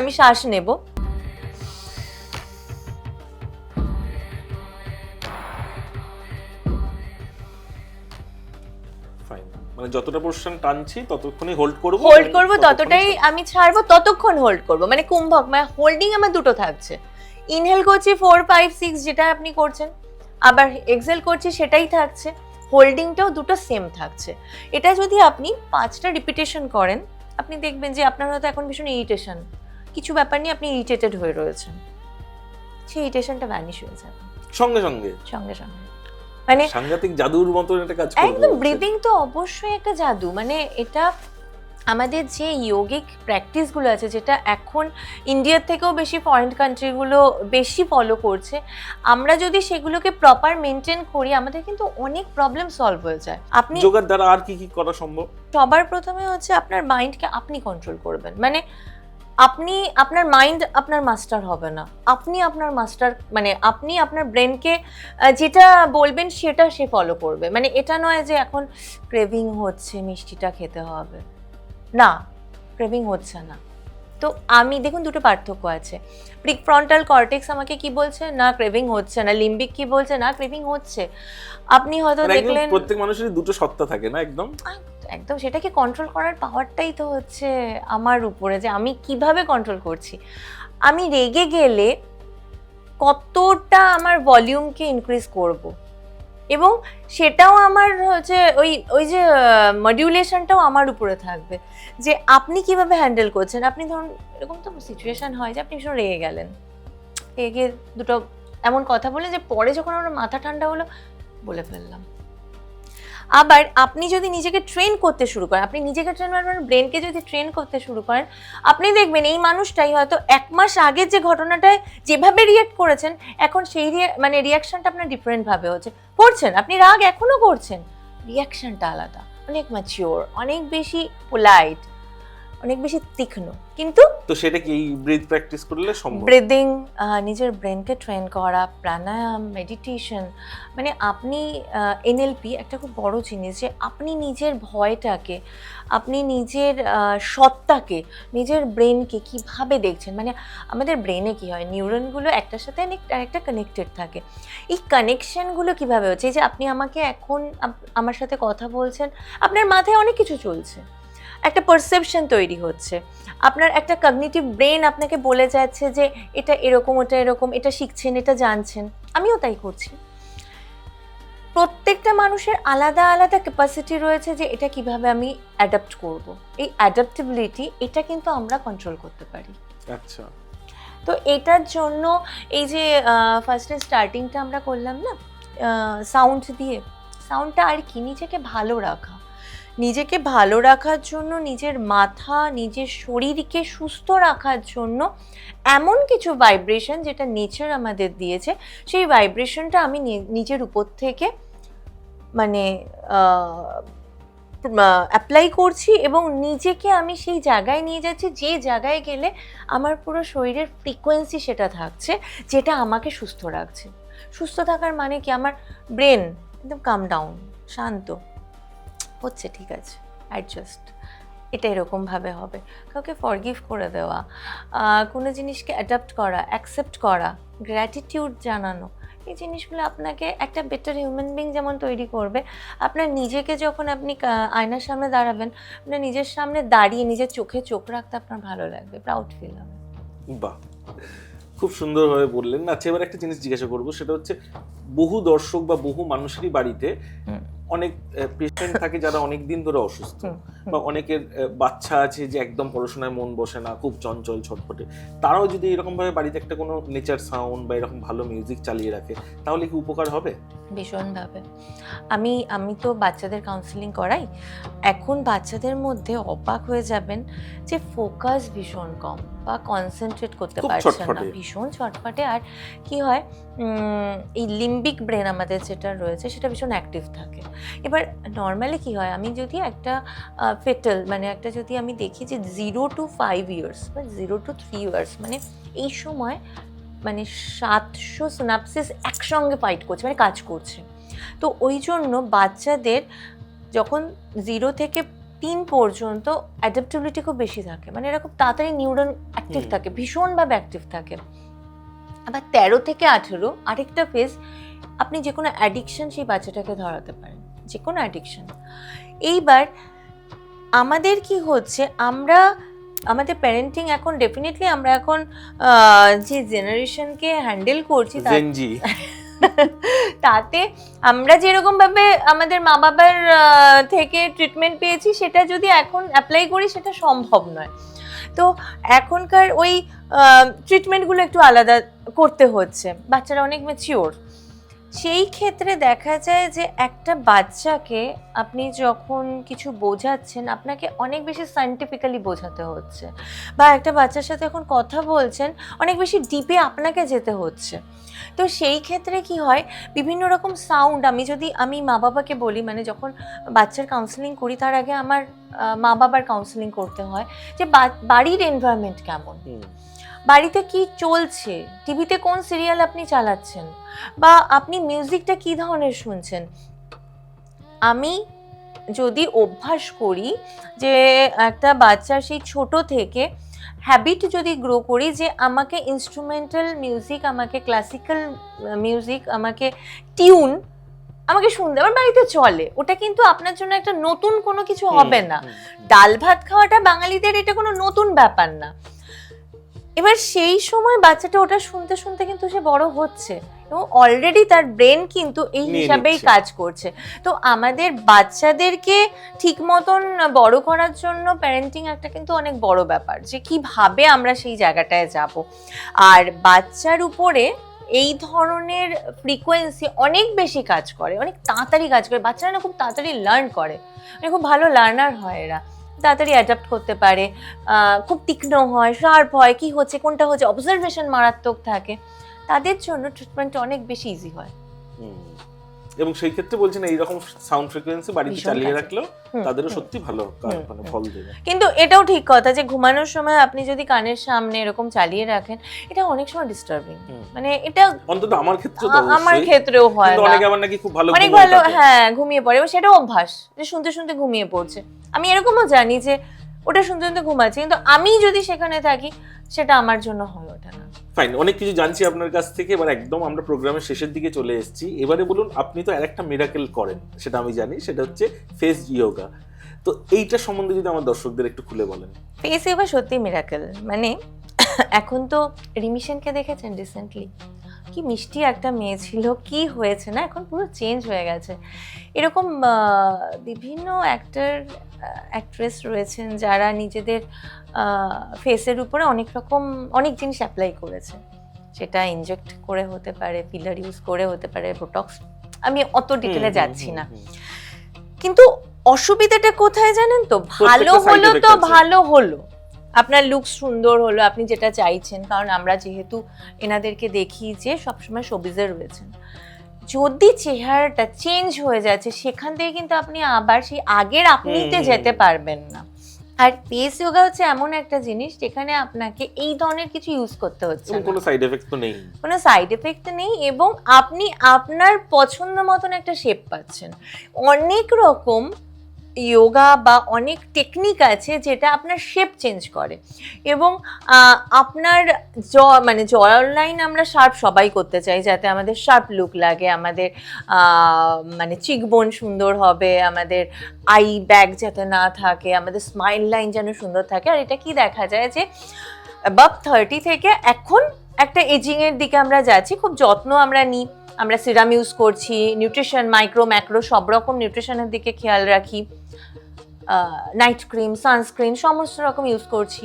আমি শ্বাস নেব, মানে যতটা পোরশন টানছি ততক্ষণই হোল্ড করব, ততটাই আমি ছাড়বো, ততক্ষণ হোল্ড করব। মানে কুম্ভক মানে হোল্ডিং আমার দুটো থাকছে। ইনহেল করছি 4 5 6 যেটা আপনি করছেন, আবার এক্সেল করছি সেটাই থাকছে, হোল্ডিংটাও দুটো সেম থাকছে। এটা যদি আপনি 5টা রিপিটেশন করেন, আপনি দেখবেন যে আপনার হয়তো এখন ভীষণ ইরিটেশন, কিছু ব্যাপার নিয়ে আপনি ইরিটেটেড হয়ে রয়েছেন, সেই ইরিটেশনটা ভ্যানিশ হয়ে যাবে সঙ্গে সঙ্গে। মানে সাংঘাতিক জাদুর মতো এটা কাজ করে। একদম ব্রিদিং তো অবশ্যই একটা জাদু। মানে এটা আমাদের যে যোগিক প্র্যাকটিসগুলো আছে, যেটা এখন ইন্ডিয়ার থেকেও বেশি ফরেন কান্ট্রিগুলো বেশি ফলো করছে, আমরা যদি সেগুলোকে প্রপার মেনটেন করি আমাদের কিন্তু অনেক প্রবলেম সলভ হয়ে যায়। আপনি যোগার দ্বারা আর কি কি করা সম্ভব? সবার প্রথমে হচ্ছে আপনার মাইন্ডকে আপনি কন্ট্রোল করবেন। মানে আপনি আপনার মাইন্ড আপনার মাস্টার হবে না, আপনি আপনার মাস্টার, মানে আপনি আপনার ব্রেনকে যেটা বলবেন সেটা সে ফলো করবে। মানে এটা নয় যে এখন ক্রেভিং হচ্ছে মিষ্টিটা খেতে হবে, না ক্রেভিং হচ্ছে না। তো আমি দেখুন দুটো পার্থক্য আছে। প্রিফ্রন্টাল কর্টেক্স আমাকে কি বলছে, না ক্রেভিং হচ্ছে না। লিম্বিক কি বলছে, না ক্রেভিং হচ্ছে। আপনি হয়তো দেখলেন প্রত্যেক মানুষেরই দুটো সত্তা থাকে না, একদম একদম সেটাকে কন্ট্রোল করার পাওয়ারটাই তো হচ্ছে আমার উপরে, যে আমি কিভাবে কন্ট্রোল করছি। আমি রেগে গেলে কতটা আমার ভলিউমকে ইনক্রিজ করব, এবং সেটাও আমার হচ্ছে ওই যে মডিউলেশনটাও আমার উপরে থাকবে, যে আপনি কিভাবে হ্যান্ডেল করছেন। আপনি ধরুন এরকম তো সিচুয়েশন হয় যে আপনি ভীষণ রেগে গেলেন, রেগে দুটো এমন কথা বলে যে পরে যখন আমার মাথা ঠান্ডা হলো বলে ফেললাম। আবার আপনি যদি নিজেকে ট্রেন করতে শুরু করেন, আপনি নিজেকে ট্রেন করেন, ব্রেনকে যদি ট্রেন করতে শুরু করেন, আপনি দেখবেন এই মানুষটাই হয়তো 1 মাস আগে যে ঘটনাটায় যেভাবে রিয়াক্ট করেছেন, এখন সেই মানে রিয়াকশনটা আপনার ডিফারেন্ট ভাবে হচ্ছে, করছেন আপনি রাগ এখনো করছেন, রিয়াকশনটা আলাদা, অনেক ম্যাচিওর, অনেক বেশি পোলাইট, অনেক বেশি তীক্ষ্ণ। কিন্তু তো সেটা কি ব্রিথ প্র্যাকটিস করলে সম্ভব? ব্রিদিং, নিজের ব্রেনকে ট্রেন করা, প্রাণায়াম, মেডিটেশন, মানে আপনি এনএলপি একটা খুব বড় জিনিস, যে আপনি নিজের ভয়টাকে, আপনি নিজের সত্তাকে, নিজের ব্রেনকে কিভাবে দেখছেন। মানে আমাদের ব্রেনে কি হয়, নিউরনগুলো একটার সাথে একটা কানেক্টেড থাকে, এই কানেকশনগুলো কিভাবে হচ্ছে, এই যে আপনি আমাকে এখন আমার সাথে কথা বলছেন, আপনার মাথায় অনেক কিছু চলছে, একটা পারসেপশন তৈরি হচ্ছে, আপনার একটা কগনিটিভ ব্রেন আপনাকে বলে যাচ্ছে যে এটা এরকম, ওটা এরকম, এটা শিখছেন, এটা জানছেন। আমিও তাই করছি। প্রত্যেকটা মানুষের আলাদা আলাদা ক্যাপাসিটি রয়েছে যে এটা কিভাবে আমি অ্যাডাপ্ট করব। এই অ্যাডাপ্টেবিলিটি, এটা কিন্তু আমরা কন্ট্রোল করতে পারি। আচ্ছা। তো এটার জন্য এই যে ফার্স্টে স্টার্টিংটা আমরা করলাম না সাউন্ড দিয়ে, সাউন্ডটা আর কি, নিজেকে ভালো রাখা, নিজেকে ভালো রাখার জন্য, নিজের মাথা, নিজের শরীরকে সুস্থ রাখার জন্য এমন কিছু ভাইব্রেশন যেটা নেচার আমাদের দিয়েছে, সেই ভাইব্রেশনটা আমি নিজের উপর থেকে মানে অ্যাপ্লাই করছি, এবং নিজেকে আমি সেই জায়গায় নিয়ে যাচ্ছি যে জায়গায় গেলে আমার পুরো শরীরের ফ্রিকোয়েন্সি সেটা থাকছে, যেটা আমাকে সুস্থ রাখছে। সুস্থ থাকার মানে কি, আমার ব্রেন একদম কাম ডাউন, শান্ত হচ্ছে, ঠিক আছে, অ্যাডজাস্ট, এটা এরকমভাবে হবে, কাউকে ফরগিভ করে দেওয়া, কোনো জিনিসকে অ্যাডাপ্ট করা, অ্যাকসেপ্ট করা, গ্র্যাটিটিউড জানানো, এই জিনিসগুলো আপনাকে একটা বেটার হিউম্যান বিং যেমন তৈরি করবে। আপনার নিজেকে যখন আপনি আয়নার সামনে দাঁড়াবেন, আপনার নিজের সামনে দাঁড়িয়ে নিজের চোখে চোখ রাখতে আপনার ভালো লাগবে, প্রাউড ফিল হবে। বাহ, খুব সুন্দরভাবে বললেন। আচ্ছা, এবার একটা জিনিস জিজ্ঞাসা করবো, সেটা হচ্ছে বহু দর্শক বা বহু মানুষেরই বাড়িতে অনেক পেশেন্ট থাকে যারা অনেক দিন ধরে অসুস্থ, বা অনেকের বাচ্চা আছে যে একদম পড়াশোনায় মন বসে না, খুব চঞ্চল, ছটফটে। তারাও যদি এরকম ভাবে বাড়িতে একটা কোনো নেচার সাউন্ড বা এরকম ভালো মিউজিক চালিয়ে রাখে, তাহলে কি উপকার হবে? ভীষণভাবে। আমি তো বাচ্চাদের কাউন্সিলিং করাই। এখন বাচ্চাদের মধ্যে অবাক হয়ে যাবেন যে ফোকাস ভীষণ কম বা কনসেন্ট্রেট করতে পারছে না, ভীষণ ছটফটে। আর কি হয়, এই লিম্বিক ব্রেন আমাদের যেটা রয়েছে সেটা ভীষণ অ্যাক্টিভ থাকে। এবার নর্মালি কি হয়, আমি যদি একটা ফেটাল, মানে একটা যদি আমি দেখি যে 0 to 5 years বা 0 to 3 years, মানে এই সময় মানে 700 সিনাপসিস একসঙ্গে ফাইট করছে, মানে কাজ করছে। তো ওই জন্য বাচ্চাদের যখন 0 থেকে 3 পর্যন্ত অ্যাডাপ্টেবিলিটি খুব বেশি থাকে, মানে এরা খুব তাড়াতাড়ি নিউরন অ্যাক্টিভ থাকে, ভীষণভাবে অ্যাক্টিভ থাকে। আবার 13 থেকে 18 আরেকটা ফেজ, আপনি যে কোনো অ্যাডিকশন সেই বাচ্চাটাকে ধরাতে পারেন, যে কোনো অ্যাডিকশন। এইবার আমাদের কি হচ্ছে, আমাদের প্যারেন্টিং এখন ডেফিনেটলি আমরা এখন যে জেনারেশনকে হ্যান্ডেল করছি তাতে আমরা যেরকম ভাবে আমাদের মা বাবার থেকে ট্রিটমেন্ট পেয়েছি, সেটা যদি এখন অ্যাপ্লাই করি সেটা সম্ভব নয়। তো এখনকার ওই ট্রিটমেন্টগুলো একটু আলাদা করতে হচ্ছে, বাচ্চারা অনেক ম্যাচিওর। সেই ক্ষেত্রে দেখা যায় যে একটা বাচ্চাকে আপনি যখন কিছু বোঝাচ্ছেন, আপনাকে অনেক বেশি সায়েন্টিফিক্যালি বোঝাতে হচ্ছে, বা একটা বাচ্চার সাথে এখন কথা বলছেন, অনেক বেশি ডিপে আপনাকে যেতে হচ্ছে। তো সেই ক্ষেত্রে কি হয়, বিভিন্ন রকম সাউন্ড, আমি মা বাবাকে বলি, মানে যখন বাচ্চার কাউন্সেলিং করি তার আগে আমার মা বাবার কাউন্সেলিং করতে হয়, যে বাড়ির এনভায়রনমেন্ট কেমন, বাড়িতে কি চলছে, টিভিতে কোন সিরিয়াল আপনি চালাচ্ছেন, বা আপনি মিউজিকটা কি ধরনের শুনছেন। আমি যদি অভ্যাস করি যে একটা বাচ্চার সেই ছোট থেকে হ্যাবিট যদি গ্রো করি যে আমাকে ইনস্ট্রুমেন্টাল মিউজিক, আমাকে ক্লাসিক্যাল মিউজিক, আমাকে টিউন আমাকে শুনতে আমার বাড়িতে চলে, ওটা কিন্তু আপনার জন্য একটা নতুন কোনো কিছু হবে না। ডাল ভাত খাওয়াটা বাঙালিদের এটা কোনো নতুন ব্যাপার না। এবার সেই সময় বাচ্চাটা ওটা শুনতে শুনতে কিন্তু সে বড় হচ্ছে, এবং অলরেডি তার ব্রেন কিন্তু এই হিসাবেই কাজ করছে। তো আমাদের বাচ্চাদেরকে ঠিক মতন বড় করার জন্য প্যারেন্টিং একটা কিন্তু অনেক বড় ব্যাপার, যে কিভাবে আমরা সেই জায়গাটায় যাব। আর বাচ্চার উপরে এই ধরনের ফ্রিকোয়েন্সি অনেক বেশি কাজ করে, অনেক তাড়াতাড়ি কাজ করে। বাচ্চারা না খুব তাড়াতাড়ি লার্ন করে, মানে খুব ভালো লার্নার হয় এরা, তাড়াতাড়ি অ্যাডাপ্ট করতে পারে, খুব তীক্ষ্ণ হয়, শার্প হয়, কি হচ্ছে কোনটা হচ্ছে অবজারভেশন মারাত্মক থাকে, তাদের জন্য ট্রিটমেন্টটা অনেক বেশি ইজি হয়। এবং সেই ক্ষেত্রে বলছেন এইরকম সাউন্ড ফ্রিকোয়েন্সি বাড়িতে ভীষণ চালিয়ে কাজে। রাখলেও তাদেরও সত্যি ভালো মানে ফল দেবে। কিন্তু এটাও ঠিক কথা যে ঘুমানোর সময় আপনি যদি কানের সামনে এরকম চালিয়ে রাখেন, এটা অনেক সময় ডিস্টার্বিং, মানে এটা অন্তত আমার ক্ষেত্রে তো আমার অবশ্যই, ক্ষেত্রেও হয় কিন্তু না, অনেকে আবার নাকি খুব ভালো অনেক ঘুমোয় ভালো, তাতে। হ্যাঁ ঘুমিয়ে পড়ে, এবং সেটাও অভ্যাস যে শুনতে শুনতে ঘুমিয়ে পড়ছে। আমি এরকমও জানি যে ওটা শুনতে শুনতে ঘুমাচ্ছে, কিন্তু আমি যদি সেখানে থাকি সেটা আমার জন্য হয় ওঠে না। ফাইন, অনেক কিছু জানছি আপনার কাছ থেকে, এবার একদম আমরা প্রোগ্রামের শেষের দিকে চলে এসেছি। এবারে বলুন, আপনি তো আরেকটা মিরাকেল করেন, সেটা আমি জানি, সেটা হচ্ছে ফেস ইয়োগা। তো এইটা সম্বন্ধে যদি আমার দর্শকদের একটু খুলে বলেন। ফেস ইয়োগা সত্যি মিরাকেল, মানে এখন তো রিমিশনকে দেখেছেন রিসেন্টলি, কি মিষ্টি একটা মেয়ে ছিল, কি হয়েছে না, এখন পুরো চেঞ্জ হয়ে গেছে। এরকম বিভিন্ন অ্যাক্টর অ্যাক্ট্রেস রয়েছেন যারা নিজেদের ফেসের উপরে অনেক জিনিস অ্যাপ্লাই করেছে, সেটা ইনজেক্ট করে হতে পারে, ফিলার ইউজ করে হতে পারে, বোটক্স, আমি অত ডিটেলে যাচ্ছি না। কিন্তু অসুবিধাটা কোথায় জানেন তো, ভালো হলো তো ভালো হলো, আপনার লুক সুন্দর হলো, আপনি যেটা চাইছেন, কারণ আমরা যেহেতু এনাদেরকে দেখি যে সবসময় শোবিজে রয়েছেন, যদি চেহারাটা চেঞ্জ হয়ে যাচ্ছে সেখান থেকে কিন্তু আপনি আবার সেই আগের আপনিতে যেতে পারবেন না। আর ফেস ইয়োগা হচ্ছে এমন একটা জিনিস যেখানে আপনাকে এই ধরনের কিছু ইউজ করতে হচ্ছে না, কোনো সাইড এফেক্ট তো নেই, কোনো সাইড এফেক্ট নেই, এবং আপনি আপনার পছন্দ মতন একটা শেপ পাচ্ছেন। অনেক রকম ইয়োগা বা অনেক টেকনিক আছে যেটা আপনার শেপ চেঞ্জ করে, এবং আপনার মানে জ লাইন আমরা শার্প সবাই করতে চাই, যাতে আমাদের শার্প লুক লাগে, আমাদের মানে চিকবোন সুন্দর হবে, আমাদের আই ব্যাগ যাতে না থাকে, আমাদের স্মাইল লাইন যেন সুন্দর থাকে। আর এটা কি দেখা যায় যে অ্যাবাভ 30 থেকে এখন একটা এজিং এর দিকে আমরা যাচ্ছি, খুব যত্ন আমরা নিই, আমরা সিরাম ইউজ করছি, নিউট্রিশন মাইক্রো ম্যাক্রো সব রকম নিউট্রিশনের দিকে খেয়াল রাখি, নাইট ক্রিম সানস্ক্রিন সমস্ত রকম ইউজ করছি,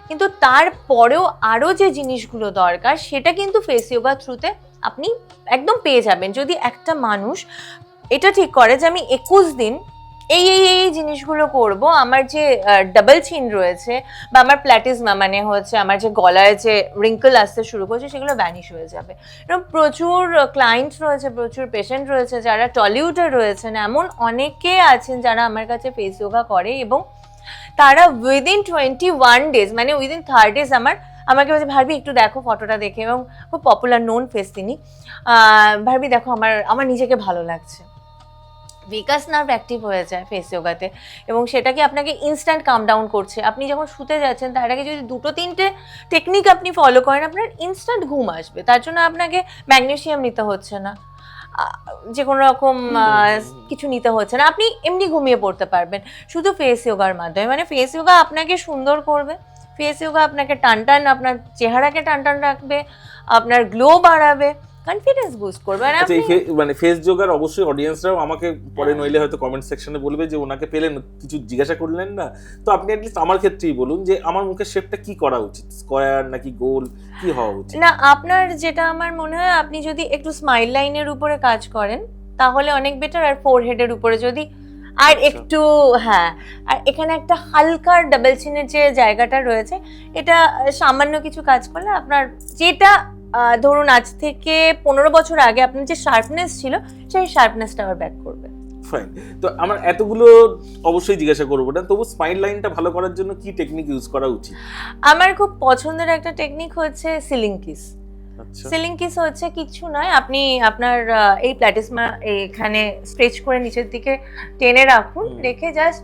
কিন্তু তারপরেও আরও যে জিনিসগুলো দরকার সেটা কিন্তু ফেস ইয়োগা থ্রুতে আপনি একদম পেয়ে যাবেন। যদি একটা মানুষ এটা ঠিক করে যে আমি 21 দিন এই জিনিসগুলো করব, আমার যে ডাবল চিন রয়েছে বা আমার প্ল্যাটিজমা মানে হচ্ছে আমার যে গলায় যে রিঙ্কল আসতে শুরু করছে সেগুলো ভ্যানিশ হয়ে যাবে। এরকম প্রচুর ক্লায়েন্ট রয়েছে, প্রচুর পেশেন্ট রয়েছে যারা টলিউডে রয়েছেন, এমন অনেকে আছেন যারা আমার কাছে ফেস ইয়োগা করে, এবং তারা উইদিন 21 ডেজ মানে উইদিন 3 ডেজ আমাকে বলছে ভাবি একটু দেখো ফটোটা দেখে, এবং খুব পপুলার নোন ফেস তিনি, ভাবি দেখো আমার নিজেকে ভালো লাগছে। ভিগাস নার্ভ অ্যাক্টিভ হয়ে যায় ফেস ইয়োগাতে, এবং সেটা কি আপনাকে ইনস্ট্যান্ট কাম ডাউন করছে। আপনি যখন শুতে যাচ্ছেন তার আগে যদি 2-3টে টেকনিক আপনি ফলো করেন, আপনার ইনস্ট্যান্ট ঘুম আসবে। তার জন্য আপনাকে ম্যাগনেসিয়াম নিতে হচ্ছে না, যে কোনো রকম কিছু নিতে হচ্ছে না, আপনি এমনি ঘুমিয়ে পড়তে পারবেন শুধু ফেস ইয়োগার মাধ্যমে। মানে ফেস ইয়োগা আপনাকে সুন্দর করবে, ফেস ইয়োগা আপনাকে টানটান, আপনার চেহারাকে টানটান রাখবে, আপনার গ্লো বাড়াবে, কনফিডেন্স বুস্ট করবে। আর আচ্ছা, মানে ফেস যোগার অবশ্যই অডিয়েন্সরাও আমাকে পরে নইলে হয়তো কমেন্ট সেকশনে বলবে যে ওনাকে পেলেন কিছু জিজ্ঞাসা করলেন না, তো আপনি অ্যাটলিস্ট আমার ক্ষেত্রেই বলুন যে আমার মুখের শেপটা কি করা উচিত, স্কয়ার নাকি গোল, কি হওয়া উচিত? না, আপনার যেটা আমার মনে হয় আপনি যদি একটু স্মাইল লাইনের উপরে কাজ করেন তাহলে অনেক বেটার, আর ফোরহেডের উপরে যদি আর একটু, হ্যাঁ, আর এখানে একটা হালকা ডাবল চিনের যে জায়গাটা রয়েছে, এটা সামান্য কিছু কাজ করলে আপনার যেটা ধরুন আজ থেকে 15 বছর আগে আপনার যে শার্পনেস ছিল সেই শার্পনেসটা আবার ব্যাক করবে। ফাইন, তো আমার এতগুলো অবশ্যই জিজ্ঞাসা করবো না, তবু স্মাইল লাইনটা ভালো করার জন্য কি টেকনিক ইউজ করা উচিত? আমার খুব পছন্দের একটা টেকনিক হচ্ছে সিলিং কিস। আচ্ছা, সিলিং কিস হচ্ছে কিছু নয়, আপনি আপনার এই প্ল্যাটিসমা এখানে স্ট্রেচ করে নিচের দিকে টেনে রাখুন, রেখে জাস্ট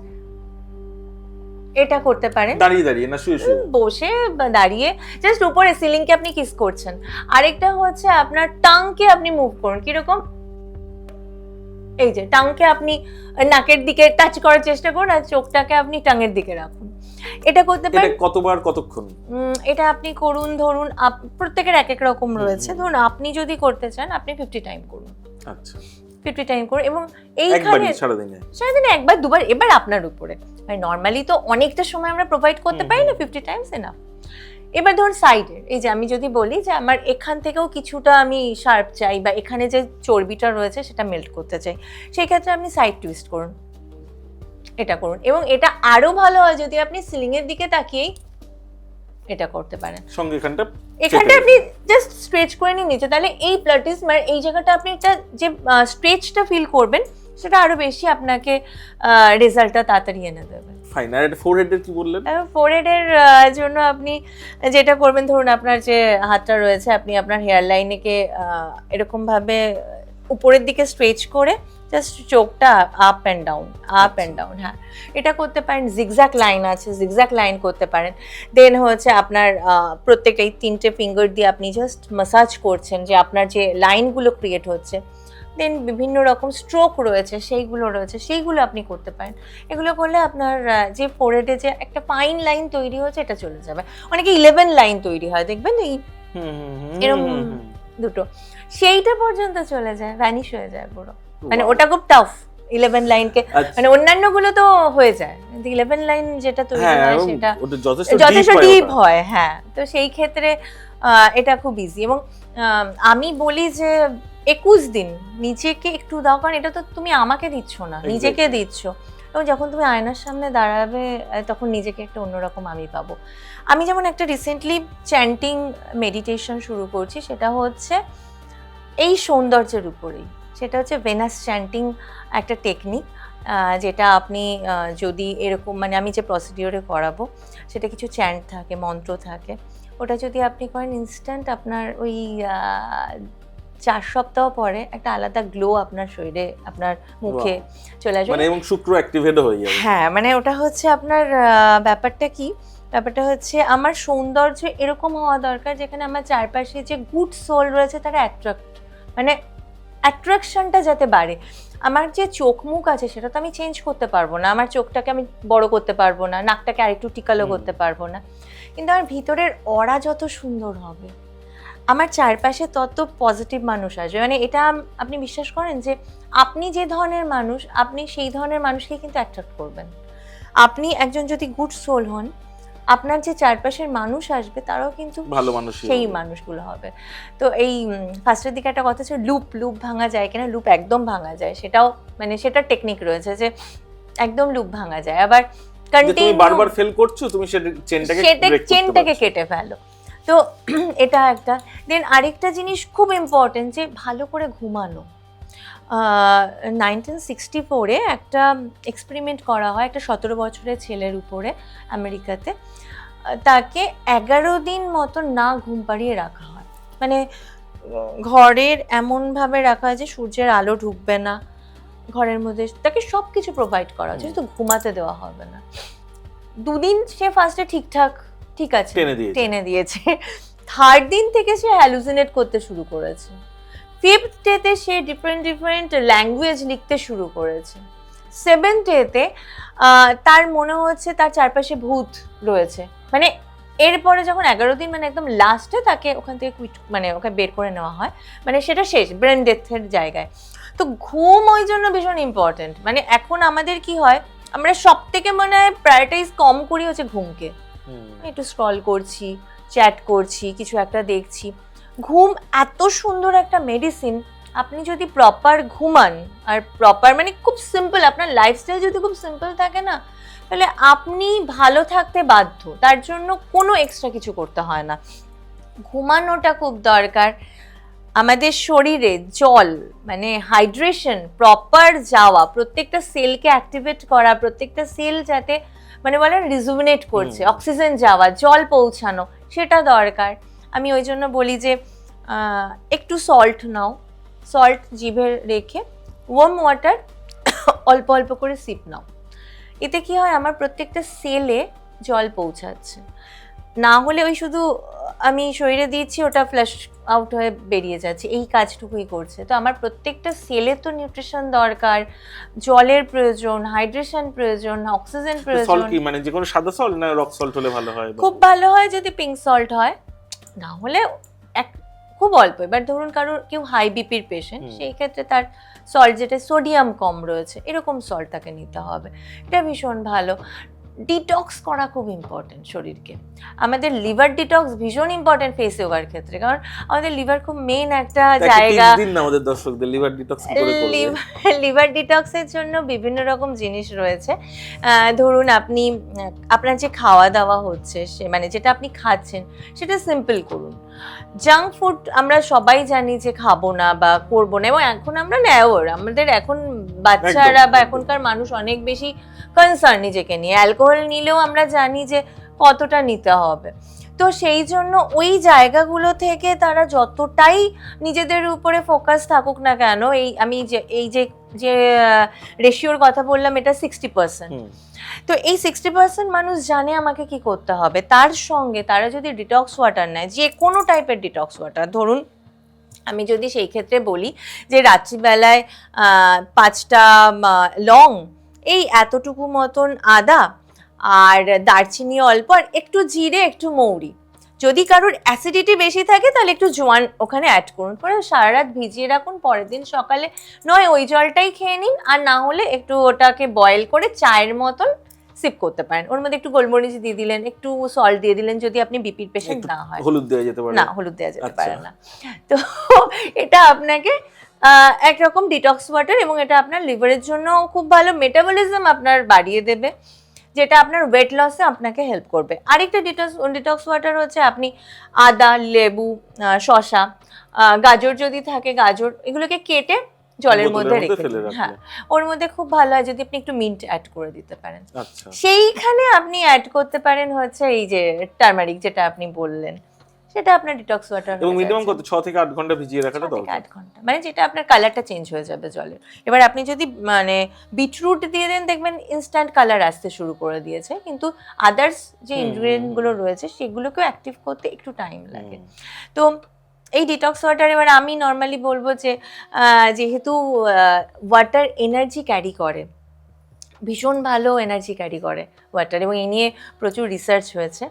এটা করতে পারেন, দাঁড়িয়ে দাঁড়িয়ে না শুয়ে শুয়ে, বসে বা দাঁড়িয়ে জাস্ট উপরে সিলিংকে আপনি কিস করছেন। আরেকটা হচ্ছে আপনার টাংকে আপনি মুভ করুন, কিরকম এই যে টাংকে আপনি নাকের দিকে টাচ করার চেষ্টা করুন, আর চোখটাকে আপনি টাঙের দিকে রাখুন। এটা করতে পারেন। কতবার কতক্ষণ? এটা আপনি করুন, ধরুন প্রত্যেকের এক এক রকম রয়েছে, ধরুন আপনি যদি করতে চান আপনি 50 টাইম করুন। আচ্ছা, 50 টাইম করুন, এবং এইখানে সারাদিনে একবার দুবার, এবার আপনার উপরে। নর্মালি তো অনেকটা সময় আমরা প্রোভাইড করতে পারি না, 50 টাইমস এনাফ। এবার ধরুন সাইডের, এই যে আমি যদি বলি যে আমার এখান থেকেও কিছুটা আমি শার্প চাই বা এখানে যে চর্বিটা রয়েছে সেটা মেল্ট করতে চাই, সেই ক্ষেত্রে আপনি সাইড টুইস্ট করুন, এটা করুন। এবং এটা আরো ভালো হয় যদি আপনি সিলিং এর দিকে তাকিয়েই এটা করতে পারেন। সঙ্গে এখানটা আপনি জাস্ট স্ট্রেচ করে নিন নিচে, তাহলে এই প্লাটিস মানে এই জায়গাটা আপনি একটা যে স্ট্রেচটা ফিল করবেন সেটা আরো বেশি আপনাকে রেজাল্টটা তাড়াতাড়ি এনে দেবে। ফাইন। আর ফোরহেডের কি বললেন? ফোরহেডের জন্য আপনি যেটা করবেন, ধরুন আপনার যে হাতটা রয়েছে আপনি আপনার হেয়ার লাইনেকে এরকম ভাবে উপরের দিকে স্ট্রেচ করে জাস্ট চোখটা আপ অ্যান্ড ডাউন, হ্যাঁ এটা করতে পারেন। জিগজ্যাগ লাইন আছে, জিগজ্যাগ লাইন করতে পারেন। দেন হচ্ছে আপনার প্রত্যেকটা এই 3টে ফিঙ্গার দিয়ে আপনি জাস্ট ম্যাসাজ করছেন যে আপনার যে লাইনগুলো ক্রিয়েট হচ্ছে। দেন বিভিন্ন রকম স্ট্রোক রয়েছে, সেইগুলো আপনি করতে পারেন। এগুলো করলে আপনার যে ফোরহেডে যে একটা ফাইন লাইন তৈরি হচ্ছে এটা চলে যাবে। অনেকে 11 লাইন তৈরি হয় দেখবেন এই এরকম দুটো, সেইটা পর্যন্ত চলে যায়, ভ্যানিশ হয়ে যায় পুরো। মানে ওটা খুব টাফ 11 লাইনকে, মানে অন্যান্য গুলো তো হয়ে যায়, কিন্তু 11 লাইন যেটা তৈরি হয় সেটা যথেষ্ট ডিপ হয়। হ্যাঁ, তো সেই ক্ষেত্রে এটা খুব ইজি। এবং আমি বলি যে 21 দিন নিজেকে একটু দাও, কারণ এটা তো তুমি আমাকে দিচ্ছ না, নিজেকে দিচ্ছ। এবং যখন তুমি আয়নার সামনে দাঁড়াবে তখন নিজেকে একটা অন্যরকম আমি পাবো। আমি যেমন একটা রিসেন্টলি চ্যান্টিং মেডিটেশন শুরু করছি, সেটা হচ্ছে এই সৌন্দর্যের উপরেই, সেটা হচ্ছে ভেনাস চ্যান্টিং, একটা টেকনিক যেটা আপনি যদি এরকম মানে আমি যে প্রসিডিওরে করাবো সেটা কিছু চ্যান্ট থাকে, মন্ত্র থাকে, ওটা যদি আপনি করেন ইনস্ট্যান্ট আপনার ওই 4 সপ্তাহ পরে একটা আলাদা গ্লো আপনার শরীরে, আপনার মুখে চলে আসবে, মানে এবং শুক্র অ্যাক্টিভেট হয়ে যাবে। হ্যাঁ, মানে ওটা হচ্ছে আপনার ব্যাপারটা হচ্ছে আমার সৌন্দর্য এরকম হওয়া দরকার যেখানে আমার চারপাশে যে গুড সোল রয়েছে তারা অ্যাট্রাকশনটা যাতে বাড়ে। আমার যে চোখ মুখ আছে সেটা তো আমি চেঞ্জ করতে পারবো না, আমার চোখটাকে আমি বড় করতে পারবো না, নাকটাকে আরেকটু টিকালো করতে পারবো না, কিন্তু আমার ভিতরের অরা যত সুন্দর হবে আমার চারপাশে তত পজিটিভ মানুষ আসবে। মানে এটা আপনি বিশ্বাস করেন যে আপনি যে ধরনের মানুষ আপনি সেই ধরনের মানুষকে কিন্তু অ্যাট্রাক্ট করবেন। আপনি একজন যদি গুড সোল হন, আপনার যে চারপাশের মানুষ আসবে তারাও কিন্তু ভালো মানুষ, সেই মানুষগুলো হবে। তো এই ফার্স্টের দিকে একটা কথা ছিল লুপ ভাঙা যায় কিনা, লুপ একদম ভাঙা যায়, সেটাও মানে সেটা টেকনিক রয়েছে যে একদম লুপ ভাঙা যায়। আবার কন্টিনিউ বারবার ফেল করছো তুমি সেটা চেনটাকে কেটে ফেলো। তো এটা একটা। দেন আরেকটা জিনিস খুব ইম্পর্টেন্ট যে ভালো করে ঘুমানো। 1964-এ একটা এক্সপেরিমেন্ট করা হয় একটা 17 বছরের ছেলের উপরে আমেরিকাতে। তাকে 11 দিন মতো না ঘুম পাড়িয়ে রাখা হয়, মানে ঘরের এমনভাবে রাখা হয় যে সূর্যের আলো ঢুকবে না ঘরের মধ্যে, তাকে সব কিছু প্রোভাইড করা হচ্ছে, কিন্তু ঘুমাতে দেওয়া হবে না। 2 দিন সে ফার্স্টে ঠিক আছে টেনে দিয়েছে। 3rd দিন থেকে সে হ্যালুসিনেট করতে শুরু করেছে। 5th ডেতে সে ডিফারেন্ট ল্যাঙ্গুয়েজ লিখতে শুরু করেছে। 7th ডেতে তার মনে হচ্ছে তার চারপাশে ভূত রয়েছে। মানে এরপরে যখন 11 দিন মানে একদম লাস্টে তাকে ওখান থেকে ওকে বের করে নেওয়া হয়, মানে সেটা শেষ, ব্রেন ডেথের জায়গায়। তো ঘুম ওই জন্য ভীষণ ইম্পর্টেন্ট। মানে এখন আমাদের কি হয়, আমরা সব থেকে মনে হয় প্রায়োরিটাইজ কম করি হচ্ছে ঘুমকে। একটু স্ক্রল করছি, চ্যাট করছি, কিছু একটা দেখছি। ঘুম এত সুন্দর একটা মেডিসিন, আপনি যদি প্রপার ঘুমান আর প্রপার মানে খুব সিম্পল, আপনার লাইফস্টাইল যদি খুব সিম্পল থাকে না, তাহলে আপনি ভালো থাকতে বাধ্য, তার জন্য কোনো এক্সট্রা কিছু করতে হয় না। ঘুমানোটা খুব দরকার। আমাদের শরীরে জল মানে হাইড্রেশন প্রপার যাওয়া, প্রত্যেকটা সেলকে অ্যাক্টিভেট করা, প্রত্যেকটা সেল যাতে মানে বলেন রিজুভিনেট করছে, অক্সিজেন যাওয়া, জল পৌঁছানো, সেটা দরকার। আমি ওই জন্য বলি যে একটু সল্ট নাও, সল্ট জিভে রেখে ওয়ার্ম ওয়াটার অল্প অল্প করে সিপ নাও। এতে কি হয়, আমার প্রত্যেকটা সেলে জল পৌঁছাচ্ছে। না হলে ওই শুধু আমি শরীরে দিচ্ছি, ওটা ফ্ল্যাশ আউট হয়ে বেরিয়ে যাচ্ছে, এই কাজটুকুই করছে। তো আমার প্রত্যেকটা সেলে তো নিউট্রিশন দরকার, জলের প্রয়োজন, হাইড্রেশন প্রয়োজন, অক্সিজেন প্রয়োজন। সল্ট কি মানে যে কোনো সাদা সল্ট না রক সল্ট হলে ভালো হয়? খুব ভালো হয় যদি পিঙ্ক সল্ট হয়, না হলে খুব অল্প। এবার ধরুন কেউ হাই বিপির পেশেন্ট, সেই ক্ষেত্রে তার সল্ট যেটা সোডিয়াম কম রয়েছে এরকম সল্ট তাকে নিতে হবে, এটা ভীষণ ভালো। ডিটক্স করা খুব ইম্পর্টেন্ট শরীরকে। আমাদের লিভার ডিটক্স ভীষণ ইম্পর্টেন্ট ফেস যোগার ক্ষেত্রে, কারণ আমাদের লিভার খুব মেইন একটা জায়গা। দিন না আমাদের দর্শকদের লিভার ডিটক্স কি করে করবে? লিভার ডিটক্সের জন্য বিভিন্ন রকম জিনিস রয়েছে। ধরুন আপনি আপনার যে খাওয়া দাওয়া হচ্ছে, সে মানে যেটা আপনি খাচ্ছেন সেটা সিম্পল করুন। জাঙ্ক ফুড আমরা সবাই জানি যে খাবো না বা করবো না, এবং এখন আমরা নেওয়ার, আমাদের এখন বাচ্চারা বা এখনকার মানুষ অনেক বেশি কনসার্ন নিজেকে নিয়ে। অ্যালকোহল নিলেও আমরা জানি যে কতটা নিতে হবে। তো সেই জন্য ওই জায়গাগুলো থেকে তারা যতটাই নিজেদের উপরে ফোকাস থাকুক না কেন, আমি এই যে রেশিওর কথা বললাম, এটা 60%। তো এই 60% মানুষ জানে আমাকে কি করতে হবে। তার সঙ্গে তারা যদি ডিটক্স ওয়াটার নেয়, যে কোনো টাইপের ডিটক্স ওয়াটার, ধরুন আমি যদি সেই ক্ষেত্রে বলি যে রাত্রিবেলায় 5টা লং, এই এতটুকু মতন আদা, আর দারচিনি অল্প, আর একটু জিরে, একটু মৌরি। যদি কারোর অ্যাসিডিটি বেশি থাকে তাহলে একটু জোয়ান ওখানে অ্যাড করুন, পরে সারা রাত ভিজিয়ে রাখুন। পরের দিন সকালে নয় ওই জলটাই খেয়ে নিন, আর না হলে একটু ওটাকে বয়েল করে চায়ের মতন সিপ করতে পারেন। ওর মধ্যে একটু গোলমরিচ দিয়ে দিলেন, একটু সল্ট দিয়ে দিলেন, যদি আপনি বিপির পেশেন্ট না হয়। হলুদ দেওয়া যেতে পারে না, হলুদ দেওয়া যেতে পারে না। তো এটা আপনাকে একরকম ডিটক্স ওয়াটার, এবং এটা আপনার লিভারের জন্য খুব ভালো, মেটাবলিজম আপনার বাড়িয়ে দেবে, যেটা আপনার ওয়েট লসে আপনাকে হেল্প করবে। আরেকটা ডিটক্স ওয়াটার হচ্ছে আপনি আদা, লেবু, শসা, গাজর যদি থাকে গাজর, এগুলোকে কেটে জলের মধ্যে রেখে দিন। হ্যাঁ, ওর মধ্যে খুব ভালো হয় যদি আপনি একটু মিন্ট অ্যাড করে দিতে পারেন। সেইখানে আপনি অ্যাড করতে পারেন হচ্ছে এই যে টার্মারিক, যেটা আপনি বললেন, সেটা আপনার ডিটক্স ওয়াটার। এবং মিনিমাম কত 6 থেকে 8 ঘন্টা ভিজিয়ে রাখাটা দরকার। 8 ঘন্টা, মানে যেটা আপনার কালারটা চেঞ্জ হয়ে যাবে জলের। এবার আপনি যদি মানে বিটরুট দিয়ে দেন, দেখবেন ইনস্ট্যান্ট কালার আসতে শুরু করে দিয়েছে, কিন্তু আদার্স যে ইনগ্রেডিয়েন্ট গুলো রয়েছে সেগুলোকেও অ্যাক্টিভ করতে একটু টাইম লাগে। তো এই ডিটক্স ওয়াটার, এবার আমি নর্মালি বলবো যে যেহেতু ওয়াটার এনার্জি ক্যারি করে, ভীষণ ভালো এনার্জি ক্যারি করে ওয়াটার, এবং এই নিয়ে প্রচুর রিসার্চ হয়েছে।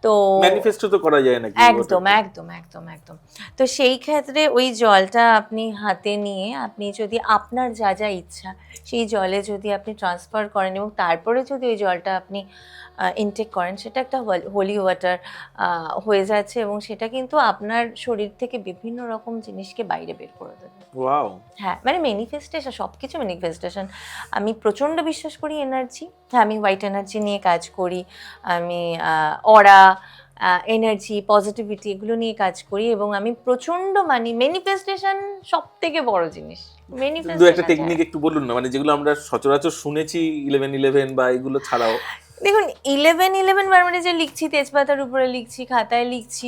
তো ম্যানিফেস্টো তো করা যায় নাকি? একদম একদম একদম একদম। তো সেই ক্ষেত্রে ওই জলটা আপনি হাতে নিয়ে, আপনি যদি আপনার যা যা ইচ্ছা সেই জলে যদি আপনি ট্রান্সফার করেন, এবং তারপরে যদি ওই জলটা আপনি ইনটেক করেন, সেটা একটা হোলি ওয়াটার হয়ে যাচ্ছে, এবং সেটা কিন্তু আপনার শরীর থেকে বিভিন্ন রকম জিনিসকে বাইরে বের করে দেবে। ওয়াও। হ্যাঁ, মানে ম্যানিফেস্টেশন, সব কিছু ম্যানিফেস্টেশন। আমি প্রচণ্ড বিশ্বাস করি এনার্জি। হ্যাঁ, আমি হোয়াইট এনার্জি নিয়ে কাজ করি, আমি অরা এনার্জি, পজিটিভিটি, এগুলো নিয়ে কাজ করি, এবং আমি প্রচণ্ড মানি ম্যানিফেস্টেশন সব থেকে বড় জিনিস। দু একটা টেকনিক একটু বলুন না, মানে যেগুলো আমরা সচরাচর শুনেছি 11-11 বা এগুলো ছাড়াও। দেখুন, 11-11 মানে যে লিখছি, তেজপাতার উপরে লিখছি, খাতায় লিখছি,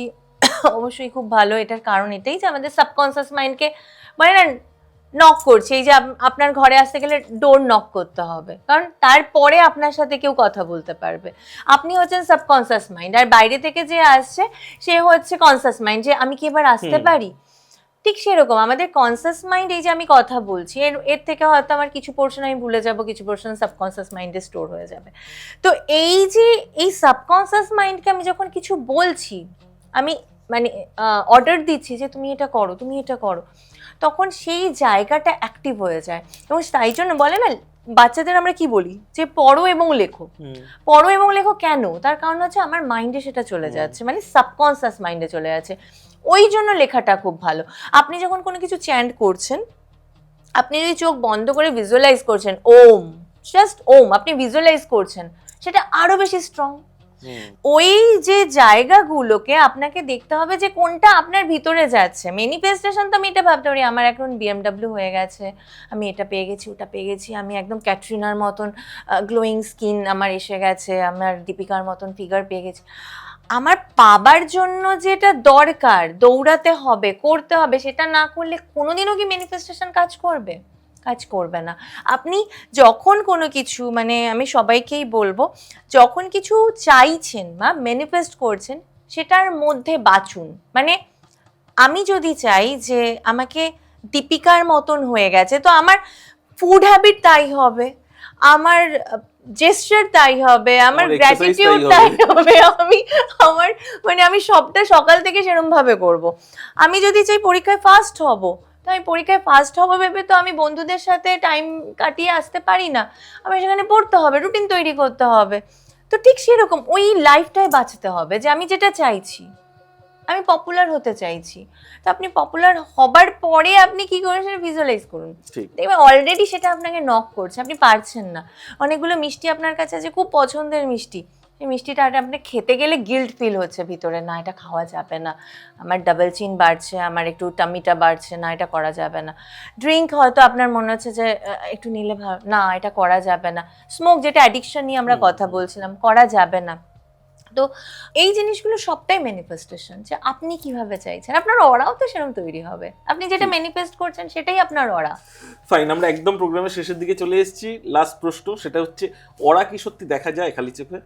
অবশ্যই খুব ভালো। এটার কারণ এটাই যে আমাদের সাবকনসিয়াস মাইন্ডকে মানে না নক করছে। এই যে আপনার ঘরে আসতে গেলে ডোর নক করতে হবে, কারণ তারপরে আপনার সাথে কেউ কথা বলতে পারবে। আপনি হচ্ছেন সাবকনসিয়াস মাইন্ড, আর বাইরে থেকে যে আসছে সে হচ্ছে কনসিয়াস মাইন্ড, যে আমি কি এবার আসতে পারি। ঠিক সেরকম আমাদের কনসিয়াস মাইন্ড, এই যে আমি কথা বলছি, এর থেকে হয়তো আমার কিছু পোর্শন আমি ভুলে যাব, কিছু পোর্শন সাবকনসিয়াস মাইন্ডে স্টোর হয়ে যাবে। তো এই যে এই সাবকনসিয়াস মাইন্ডকে আমি যখন কিছু বলছি, আমি মানে অর্ডার দিচ্ছি যে তুমি এটা করো, তুমি এটা করো, তখন সেই জায়গাটা অ্যাক্টিভ হয়ে যায়। এবং তাই জন্য বলে না, বাচ্চাদের আমরা কি বলি যে পড়ো এবং লেখো। পড়ো এবং লেখো কেন? তার কারণ হচ্ছে আমার মাইন্ডে সেটা চলে যাচ্ছে, মানে সাবকনসিয়াস মাইন্ডে চলে যাচ্ছে। ওই জন্য লেখাটা খুব ভালো। আপনি যখন কোনো কিছু চ্যান্ট করছেন, আপনি যদি চোখ বন্ধ করে ভিজুয়ালাইজ করছেন, ওম, জাস্ট ওম, আপনি ভিজুয়ালাইজ করছেন, সেটা আরো বেশি স্ট্রং। ওই যে জায়গাগুলোকে আপনাকে দেখতে হবে যে কোনটা আপনার ভিতরে যাচ্ছে। ম্যানিফেস্টেশন তো আমি এটা ভাবতে পারি, আমার এখন BMW হয়ে গেছে, আমি এটা পেয়ে গেছি, ওটা পেয়ে গেছি, আমি একদম ক্যাটরিনার মতন গ্লোয়িং স্কিন আমার এসে গেছে, আমার দীপিকার মতন ফিগার পেয়ে গেছি। আমার পাবার জন্য যেটা দরকার, দৌড়াতে হবে, করতে হবে, সেটা না করলে কোনোদিনও কি ম্যানিফেস্টেশন কাজ করবে? কাজ করবে না। আপনি যখন কোনো কিছু, মানে আমি সবাইকেই বলবো, যখন কিছু চাইছেন বা ম্যানিফেস্ট করছেন, সেটার মধ্যে বাঁচুন। মানে আমি যদি চাই যে আমাকে দীপিকার মতন হয়ে গেছে, তো আমার ফুড হ্যাবিট তাই হবে, আমার জেস্টার তাই হবে, আমার গ্র্যাটিটিউড তাই হবে, আমি সবটা সকাল থেকে সেরকম ভাবে করব। আমি যদি চাই পরীক্ষায় ফার্স্ট হব, তো আমি পরীক্ষায় ফার্স্ট হবো ভেবে তো আমি বন্ধুদের সাথে টাইম কাটিয়ে আসতে পারি না, আমি সেখানে পড়তে হবে, রুটিন তৈরি করতে হবে। তো ঠিক সেরকম ওই লাইফটাই বাঁচতে হবে যে আমি যেটা চাইছি, আমি পপুলার হতে চাইছি। তো আপনি পপুলার হবার পরে আপনি কি করে সেটা ভিজুয়ালাইজ করুন, দেখবেন অলরেডি সেটা আপনাকে নক করছে, আপনি পারছেন না। অনেকগুলো মিষ্টি আপনার কাছে আছে, খুব পছন্দের মিষ্টি, সেই মিষ্টিটা আপনি খেতে গেলে গিল্ট ফিল হচ্ছে ভিতরে, না এটা খাওয়া যাবে না, আমার ডাবল চিন বাড়ছে, আমার একটু টামিটা বাড়ছে, না এটা করা যাবে না। ড্রিঙ্ক হয়তো আপনার মনে হচ্ছে যে একটু নিলে ভালো, না এটা করা যাবে না। স্মোক, যেটা অ্যাডিকশন নিয়ে আমরা কথা বলছিলাম, করা যাবে না। তো এই জিনিসগুলো সবটাই ম্যানিফেস্টেশন, যে আপনি কিভাবে চাইছেন, আপনার অরাও তো সেরকম তৈরি হবে, আপনি যেটা ম্যানিফেস্ট করছেন সেটাই আপনার অরা। ফাইন, আমরা একদম প্রোগ্রামের শেষের দিকে চলে এসেছি। লাস্ট প্রশ্ন, সেটা হচ্ছে অরা কি সত্যি দেখা যায় খালি চোখে?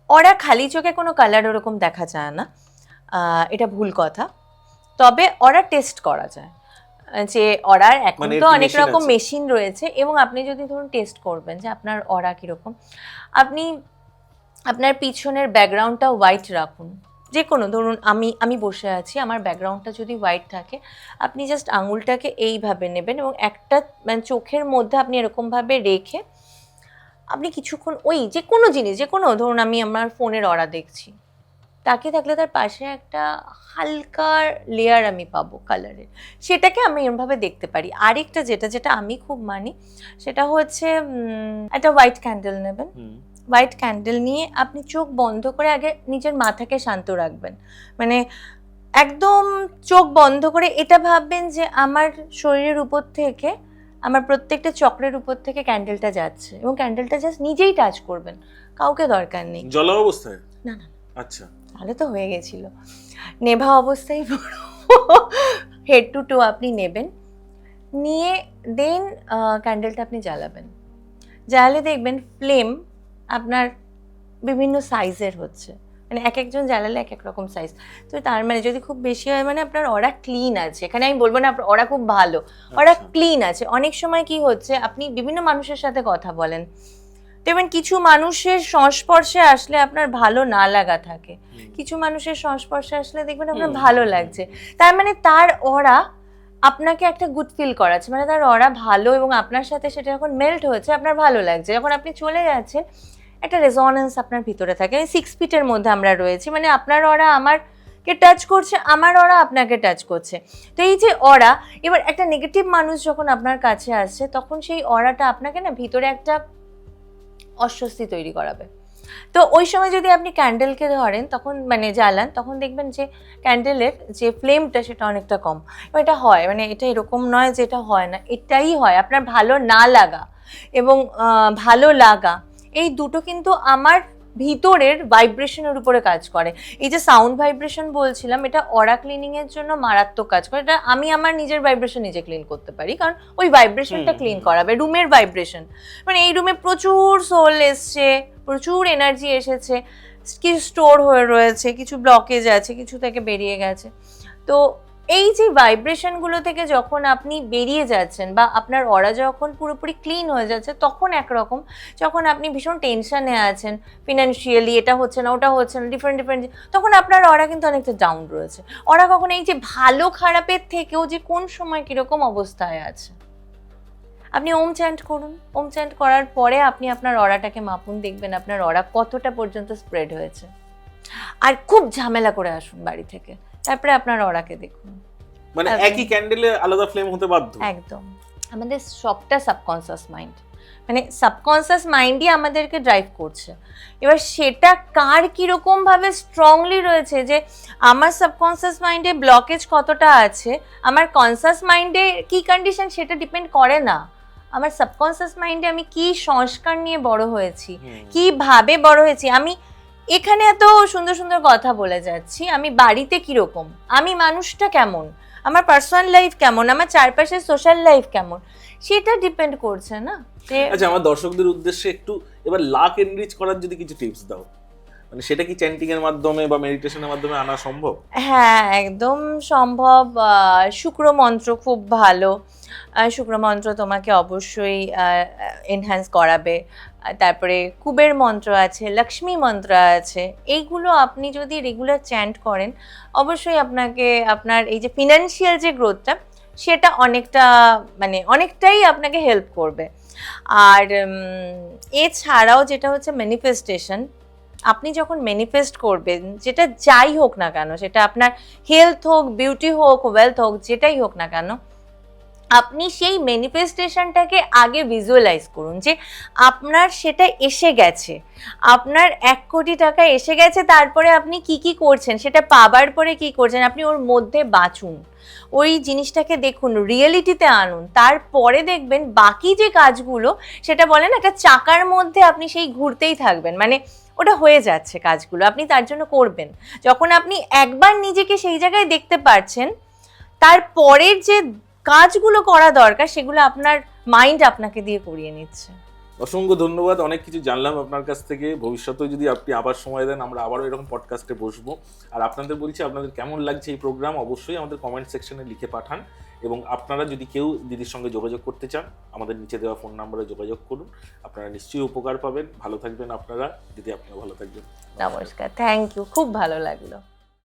অরা খালি চোখে কোনো কালার ওরকম দেখা যায় না, এটা ভুল কথা। তবে অরা টেস্ট করা যায়, যে অরার এখন তো অনেক রকম মেশিন রয়েছে, এবং আপনি যদি ধরুন টেস্ট করবেন যে আপনার অরা কিরকম, আপনি আপনার পিছনের ব্যাকগ্রাউন্ডটা হোয়াইট রাখুন, যে কোনো ধরুন আমি বসে আছি, আমার ব্যাকগ্রাউন্ডটা যদি হোয়াইট থাকে, আপনি জাস্ট আঙুলটাকে এইভাবে নেবেন এবং একটা মানে চোখের মধ্যে আপনি এরকমভাবে রেখে আপনি কিছুক্ষণ ওই যে কোনো জিনিস, যে কোনো ধরুন আমি আমার ফোনের অরা দেখছি, তাকিয়ে থাকলে তার পাশে একটা হালকা লেয়ার আমি পাবো কালারের, সেটাকে আমি এরমভাবে দেখতে পারি। আরেকটা যেটা আমি খুব মানি, সেটা হচ্ছে একটা হোয়াইট ক্যান্ডেল নেবেন, হোয়াইট ক্যান্ডেল নিয়ে আপনি চোখ বন্ধ করে আগে নিজের মাথাকে শান্ত রাখবেন, মানে একদম চোখ বন্ধ করে এটা ভাববেন যে আমার শরীরের উপর থেকে, আমার প্রত্যেকটা চক্রের উপর থেকে ক্যান্ডেলটা যাচ্ছে, এবং ক্যান্ডেলটা জাস্ট নিজেই টাচ করবেন, কাউকে দরকার নেই। জ্বলা অবস্থায়? না না, আচ্ছা, তাহলে তো হয়ে গেছিল। নেভা অবস্থায় হেড টু টো আপনি নেবেন, নিয়ে দেন ক্যান্ডেলটা আপনি জ্বালাবেন। জ্বালালে দেখবেন ফ্লেম আপনার বিভিন্ন সাইজের হচ্ছে, মানে এক একজন জ্বালালে এক এক রকম সাইজ। তো তার মানে যদি খুব বেশি হয় মানে আপনার অরা ক্লিন আছে, এখানে আমি বলবো না আপনার অরা খুব ভালো, অরা ক্লিন আছে। অনেক সময় কি হচ্ছে, আপনি বিভিন্ন মানুষের সাথে কথা বলেন, দেখবেন কিছু মানুষের সংস্পর্শে আসলে আপনার ভালো না লাগা থাকে, কিছু মানুষের সংস্পর্শে আসলে দেখবেন আপনার ভালো লাগছে, তার মানে তার অরা আপনাকে একটা গুড ফিল করাচ্ছে, মানে তার অরা ভালো, এবং আপনার সাথে সেটা যখন মেল্ট হয়েছে আপনার ভালো লাগছে। যখন আপনি চলে যাচ্ছেন একটা রেজোনেন্স আপনার ভিতরে থাকে, 6 ফিটের মধ্যে আমরা রয়েছি, মানে আপনার অরা আমারকে টাচ করছে, আমার অরা আপনাকে টাচ করছে। তো এই যে অরা, এবার একটা নেগেটিভ মানুষ যখন আপনার কাছে আসছে, তখন সেই অরাটা আপনাকে না ভিতরে একটা অস্বস্তি তৈরি করাবে। তো ওই সময় যদি আপনি ক্যান্ডেলকে ধরেন, তখন মানে জ্বালান, তখন দেখবেন যে ক্যান্ডেলের যে ফ্লেমটা সেটা অনেকটা কম। এটা হয়, মানে এটা এরকম নয় যে এটা হয় না, এটাই হয়। আপনার ভালো না লাগা এবং ভালো লাগা, এই দুটো কিন্তু আমার ভিতরের ভাইব্রেশনের উপরে কাজ করে। এই যে সাউন্ড ভাইব্রেশন বলছিলাম, এটা অরা ক্লিনিং এর জন্য মারাত্মক কাজ করে। এটা আমি আমার নিজের ভাইব্রেশন নিজে ক্লিন করতে পারি, কারণ ওই ভাইব্রেশনটা ক্লিন করাবে, রুমের ভাইব্রেশন। মানে এই রুমে প্রচুর সোল এসছে, প্রচুর এনার্জি এসেছে, কিছু স্টোর হয়ে রয়েছে, কিছু ব্লকেজ আছে, কিছু থেকে বেরিয়ে গেছে। তো এই যে ভাইব্রেশনগুলো থেকে যখন আপনি বেরিয়ে যাচ্ছেন, বা আপনার অরা যখন পুরোপুরি ক্লিন হয়ে যাচ্ছে, তখন একরকম। যখন আপনি ভীষণ টেনশনে আছেন ফিনান্সিয়ালি, এটা হচ্ছে না ওটা হচ্ছে না, ডিফারেন্ট, তখন আপনার অরা কিন্তু অনেকটা ডাউন রয়েছে। অরা কখন এই যে ভালো খারাপের থেকেও যে কোন সময় কীরকম অবস্থায় আছে, আপনি ওম চ্যান্ট করুন, ওম চ্যান্ট করার পরে আপনি আপনার অরাটাকে মাপুন, দেখবেন আপনার অরা কতটা পর্যন্ত স্প্রেড হয়েছে। আর খুব ঝামেলা করে আসুন বাড়ি থেকে, তারপরে আপনার অরাকে দেখুন। মানে একই ক্যান্ডেলে আলাদা ফ্লেম হতে বাধ্য? একদম। আমাদের সবটা সাবকনসিয়াস মাইন্ড, মানে সাবকনসিয়াস মাইন্ডই আমাদেরকে ড্রাইভ করছে। এবার সেটা কার কিরকম ভাবে স্ট্রংলি রয়েছে, যে আমার সাবকনসিয়াস মাইন্ডে ব্লকেজ কতটা আছে, আমার কনসিয়াস মাইন্ডে কি কন্ডিশন, সেটা ডিপেন্ড করে না। আমার সাবকনসিয়াস মাইন্ডে আমি কি সংস্কার নিয়ে বড় হয়েছি, কিভাবে বড় হয়েছি, আমি এখানে এত সুন্দর সুন্দর কথা বলে যাচ্ছি, আমি বাড়িতে কিরকম, আমি মানুষটা কেমন, আমার পার্সোনাল লাইফ কেমন, আমার চারপাশের সোশ্যাল লাইফ কেমন, সেটা ডিপেন্ড করছে না। আচ্ছা, আমার দর্শকদের উদ্দেশ্যে একটু এবার লাক এনরিচ করার যদি কিছু টিপস দাও, মানে সেটা কি চ্যান্টিং এর মাধ্যমে বা মেডিটেশনের মাধ্যমে আনা সম্ভব? হ্যাঁ, একদম সম্ভব। শুক্র মন্ত্র খুব ভালো, শুক্র মন্ত্র তোমাকে অবশ্যই এনহ্যান্স করাবে। তারপরে কুবের মন্ত্র আছে, লক্ষ্মী মন্ত্র আছে, এইগুলো আপনি যদি রেগুলার চ্যান্ট করেন, অবশ্যই আপনাকে আপনার এই যে ফিনান্সিয়াল যে গ্রোথটা, সেটা অনেকটা মানে অনেকটাই আপনাকে হেল্প করবে। আর এছাড়াও যেটা হচ্ছে ম্যানিফেস্টেশন, আপনি যখন ম্যানিফেস্ট করবেন যেটা যাই হোক না কেন, সেটা আপনার হেলথ হোক, বিউটি হোক, ওয়েলথ হোক, যেটাই হোক না কেন, আপনি সেই ম্যানিফেস্টেশনটাকে আগে ভিজুয়ালাইজ করুন যে আপনার সেটা এসে গেছে, আপনার 1 কোটি টাকা এসে গেছে, তারপরে আপনি কি কি করছেন, সেটা পাবার পরে কি করছেন, আপনি ওর মধ্যে বাঁচুন, ওই জিনিসটাকে দেখুন, রিয়েলিটিতে আনুন, তারপরে দেখবেন বাকি যে কাজগুলো, সেটা বলেন একটা চাকার মধ্যে আপনি সেই ঘুরতেই থাকবেন, মানে ওটা হয়ে যাচ্ছে কাজগুলো, আপনি তার জন্য করবেন। যখন আপনি একবার নিজেকে সেই জায়গায় দেখতে পারছেন, তারপরের যে কাজগুলো করা দরকার সেগুলো আপনার মাইন্ড আপনাকে দিয়ে করিয়ে নিচ্ছে। অসংখ্য ধন্যবাদ, অনেক কিছু জানলাম আপনার কাছ থেকে। ভবিষ্যতেও যদি আপনি আবার সময় দেন আমরা আবারও এরকম পডকাস্টে বসবো। আর আপনাদের বলছি, আপনাদের কেমন লাগছে এই প্রোগ্রাম অবশ্যই আমাদের কমেন্ট সেকশনে লিখে পাঠান, এবং আপনারা যদি কেউ দিদির সঙ্গে যোগাযোগ করতে চান আমাদের নিচে দেওয়া ফোন নাম্বারে যোগাযোগ করুন, আপনারা নিশ্চয়ই উপকার পাবেন। ভালো থাকবেন আপনারা, দিদি আপনিও ভালো থাকবেন। নমস্কার, থ্যাংক ইউ, খুব ভালো লাগলো।